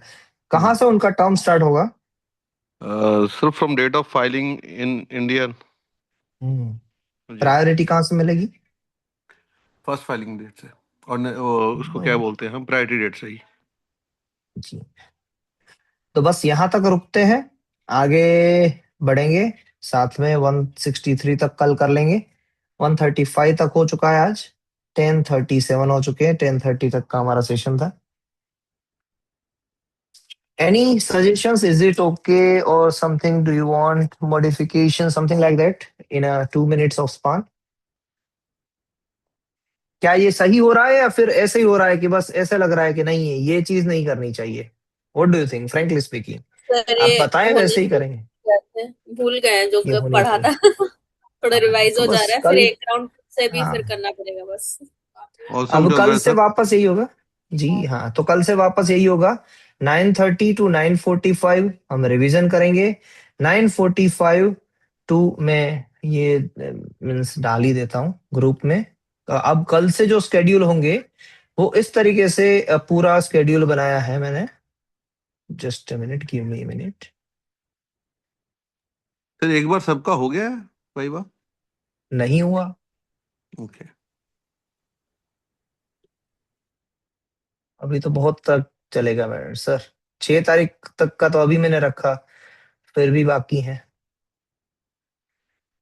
Speaker 1: कहाँ से उनका टर्म स्टार्ट होगा?
Speaker 4: Sir from date of filing in India.
Speaker 1: Priority कहाँ से मिलेगी?
Speaker 4: फर्स्ट फाइलिंग डेट से, और उसको क्या बोलते हैं हम, प्रायोरिटी डेट से ही।
Speaker 1: जी तो बस यहाँ तक रुकते हैं, आगे बढ़ेंगे साथ में। 163 तक कल कर लेंगे। 135 तक हो चुका है आज, 1037 हो चुके हैं, 1030 तक का हमारा सेशन था। Any suggestions? Is it okay or something? Do you want modification, something like that in a 2 minutes of span? क्या ये सही हो रहा है या फिर ऐसे ही हो रहा है कि बस ऐसे लग रहा है कि नहीं है ये चीज नहीं करनी चाहिए? What do you think, frankly speaking?
Speaker 7: Sir
Speaker 1: आप
Speaker 7: ये
Speaker 1: बताएं, वैसे ही करेंगे।
Speaker 7: भूल गए हैं जो
Speaker 1: ये होनी
Speaker 7: पढ़ा था। थोड़ा रिवाइज
Speaker 1: तो
Speaker 7: हो जा
Speaker 1: बस
Speaker 7: रहा है, फिर
Speaker 1: कल
Speaker 7: एक राउंड से भी
Speaker 1: हाँ
Speaker 7: फिर करना पड़ेगा बस।
Speaker 1: अब कल से वापस यही होगा जी। हाँ तो कल से वापस यही होगा। 9:30 to 9:45 हम रिवीजन करेंगे। 9:45 टू मैं ये मीन्स डाल ही देता हूँ ग्रुप में। अब कल से जो स्केड्यूल होंगे वो इस तरीके से पूरा स्केड्यूल बनाया है मैंने। Just a minute, give me a minute.
Speaker 4: Sir एक बार सबका हो गया है भाई वाह?
Speaker 1: नहीं हुआ।
Speaker 4: ओके।
Speaker 1: अभी तो बहुत तक चलेगा मैडम सर। 6 तारीख तक का तो अभी मैंने रखा, फिर भी बाकी है।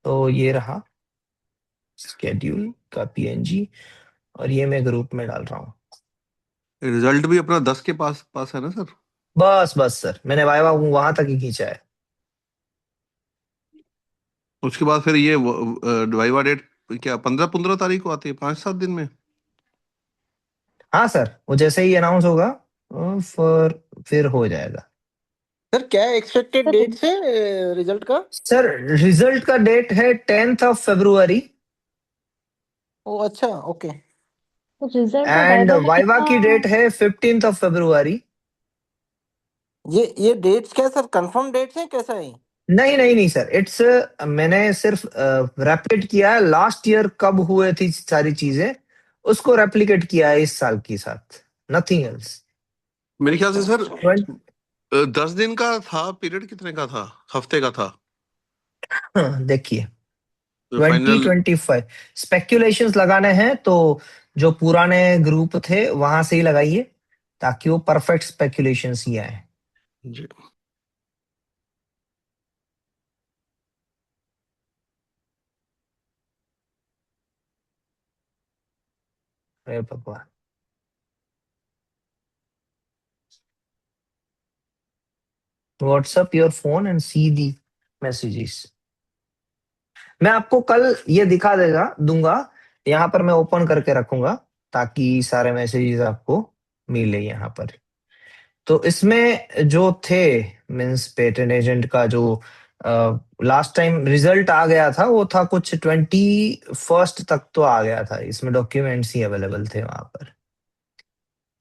Speaker 1: तो ये रहा स्केड्यूल का पीएनजी और ये मैं ग्रुप में डाल रहा हूँ।
Speaker 4: रिजल्ट भी अपना 10 के पास पास है ना सर?
Speaker 1: बस बस सर, मैंने वाइवा वहां तक ही खींचा है।
Speaker 4: उसके बाद फिर ये वाइवा डेट क्या 15 तारीख को आती है, 5-7 दिन में?
Speaker 1: हाँ सर, वो जैसे ही अनाउंस होगा फिर हो जाएगा।
Speaker 3: सर क्या एक्सपेक्टेड
Speaker 10: सर
Speaker 3: डेट है रिजल्ट का?
Speaker 1: सर रिजल्ट का डेट है 10th of February
Speaker 3: ओ अच्छा, ओके।
Speaker 10: रिजल्ट और
Speaker 1: एंड
Speaker 10: वाइवा में
Speaker 1: वाइवा
Speaker 10: कितना?
Speaker 1: की डेट है 15th of February।
Speaker 3: ये डेट्स क्या सर, कंफर्म डेट्स है कैसा है?
Speaker 1: नहीं नहीं नहीं सर, इट्स मैंने सिर्फ रेप्लिकेट किया है लास्ट ईयर कब हुए थी सारी चीजें, उसको रेप्लिकेट किया है इस साल के साथ, नथिंग एल्स।
Speaker 4: मेरे ख्याल से सर 10 दिन का था पीरियड, कितने का था, हफ्ते का था
Speaker 1: देखिए
Speaker 4: फाइनल?
Speaker 1: 2025 स्पेक्यूलेशंस लगाने हैं तो जो पुराने ग्रुप थे वहां से ही लगाइए ताकि वो परफेक्ट स्पेक्यूलेशंस ही आए।
Speaker 4: जी।
Speaker 1: अरे भगवान, WhatsApp your phone and see the messages. मैं आपको कल ये दिखा देगा दूंगा, यहाँ पर मैं ओपन करके रखूंगा ताकि सारे मैसेजेस आपको मिले यहाँ पर। तो इसमें जो थे मींस पेटेंट एजेंट का जो लास्ट टाइम रिजल्ट आ गया था वो था कुछ 21 तक तो आ गया था, इसमें डॉक्यूमेंट्स ही अवेलेबल थे वहां पर।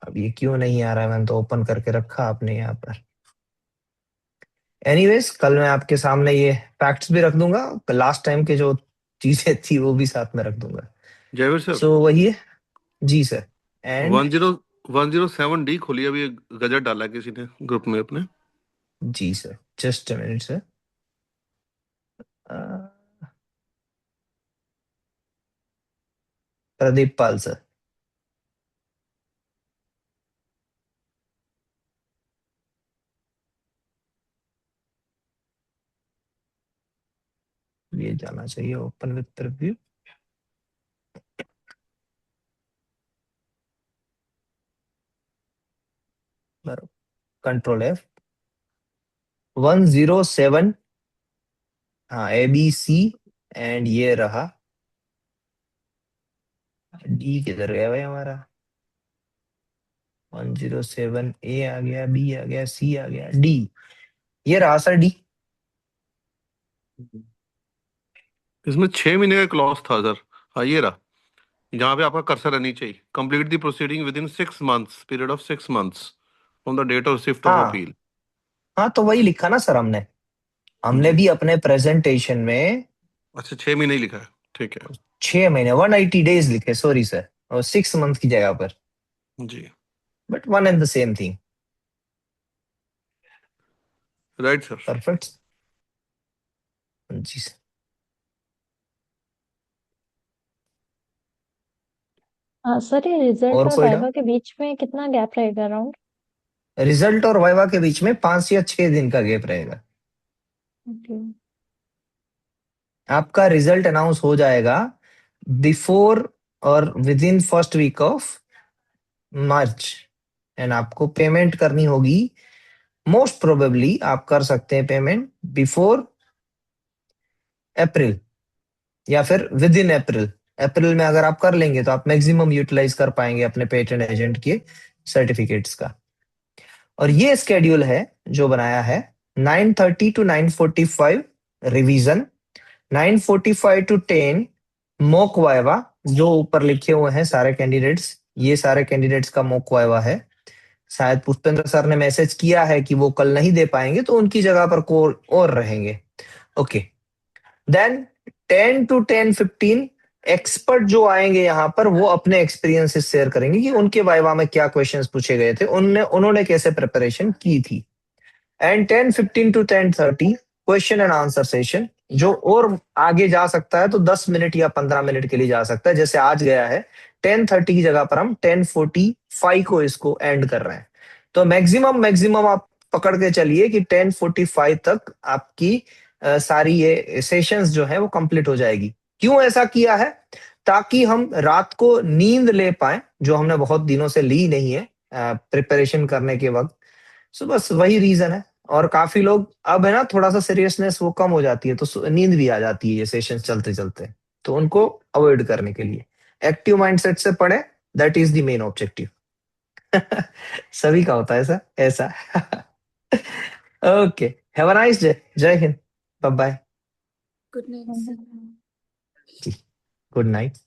Speaker 1: अब ये क्यों नहीं आ रहा है, मैंने तो ओपन करके रखा आपने यहाँ पर। एनीवेज कल मैं आपके सामने ये फैक्ट्स भी रख दूंगा, लास्ट टाइम के जो चीजें थी वो भी साथ में रख दूंगा।
Speaker 4: जयवीर सर,
Speaker 1: सो वही है जी सर। एंड
Speaker 4: 1017D खोलिए, अभी गजट डाला है किसी ने ग्रुप में अपने।
Speaker 1: जी sir, just a minute sir. Pradeep Pal sir, ये जाना चाहिए open with preview. Control F 107, हाँ ABC, एंड ये रहा डी, किधर गया भाई हमारा? 107A आ गया, B आ गया, C आ गया, D, ये रहा सर डी।
Speaker 4: इसमें 6 महीने का क्लॉज था सर। हाँ ये रहा, जहाँ पे आपका कर्सर रहनी चाहिए, complete the proceeding within 6 months, period of 6 months from the date of shift of
Speaker 1: हाँ
Speaker 4: अपील।
Speaker 1: हाँ, तो वही लिखा ना सर हमने
Speaker 4: जी
Speaker 1: भी अपने प्रेजेंटेशन में
Speaker 4: अच्छा, 6 महीने ही लिखा है, ठीक है
Speaker 1: 6 महीने 180 days लिखे, सॉरी सर, और 6 month की जगह पर,
Speaker 4: जी।
Speaker 1: But one and the same thing.
Speaker 4: Right sir.
Speaker 1: Perfect जी सर।
Speaker 10: सर ये रिजल्ट
Speaker 1: और
Speaker 10: और
Speaker 1: कोई
Speaker 10: वाइवा के बीच में कितना गैप रहेगा अराउंड?
Speaker 1: रिजल्ट और वाइवा के बीच में 5 या 6 दिन का गैप रहेगा।
Speaker 10: ओके।
Speaker 1: आपका रिजल्ट अनाउंस हो जाएगा बिफोर और within first week of March, and आपको पेमेंट करनी होगी, मोस्ट प्रोबेबली आप कर सकते हैं पेमेंट बिफोर अप्रैल या फिर विद इन अप्रैल। अप्रैल में अगर आप कर लेंगे तो आप मैक्सिमम यूटिलाइज कर पाएंगे अपने पेटेंट एजेंट के सर्टिफिकेट्स का। और ये स्केड्यूल है जो बनाया है 9:30 to 9:45 revision, 9:45 to 10 mock viva, जो ऊपर लिखे हुए हैं सारे कैंडिडेट्स, ये सारे कैंडिडेट्स का मॉक वाइवा है। शायद पुष्पेंद्र सर ने मैसेज किया है कि वो कल नहीं दे पाएंगे तो उनकी जगह पर कोई और रहेंगे। ओके, देन 10 to 10:15 एक्सपर्ट जो आएंगे यहाँ पर वो अपने एक्सपीरियंसेस शेयर करेंगे कि उनके वाइवा में क्या क्वेश्चंस पूछे गए थे, उन्होंने कैसे प्रिपरेशन की थी। And 10:15 to 10:30 question and answer session, जो और आगे जा सकता है तो 10 मिनट या 15 मिनट के लिए जा सकता है, जैसे आज गया है 10:30 की जगह पर हम 10:45 को इसको एंड कर रहे हैं। तो मैक्सिमम मैक्सिमम आप पकड़ के चलिए कि 10:45 तक आपकी सारी ये सेशंस जो है वो कंप्लीट हो जाएगी। क्यों ऐसा किया है? ताकि हम रात को नींद ले पाए, जो हमने बहुत दिनों से ली नहीं है प्रिपरेशन करने के वक्त। सो बस वही रीजन है। और काफी लोग अब है ना, थोड़ा सा सीरियसनेस वो कम हो जाती है तो नींद भी आ जाती है ये सेशन चलते चलते, तो उनको अवॉइड करने के लिए एक्टिव माइंडसेट से पढ़े, that is the main objective. सभी का होता है सर ऐसा। Okay, have a nice day. जय हिंद, bye bye.
Speaker 6: Good night sir.
Speaker 1: Good night.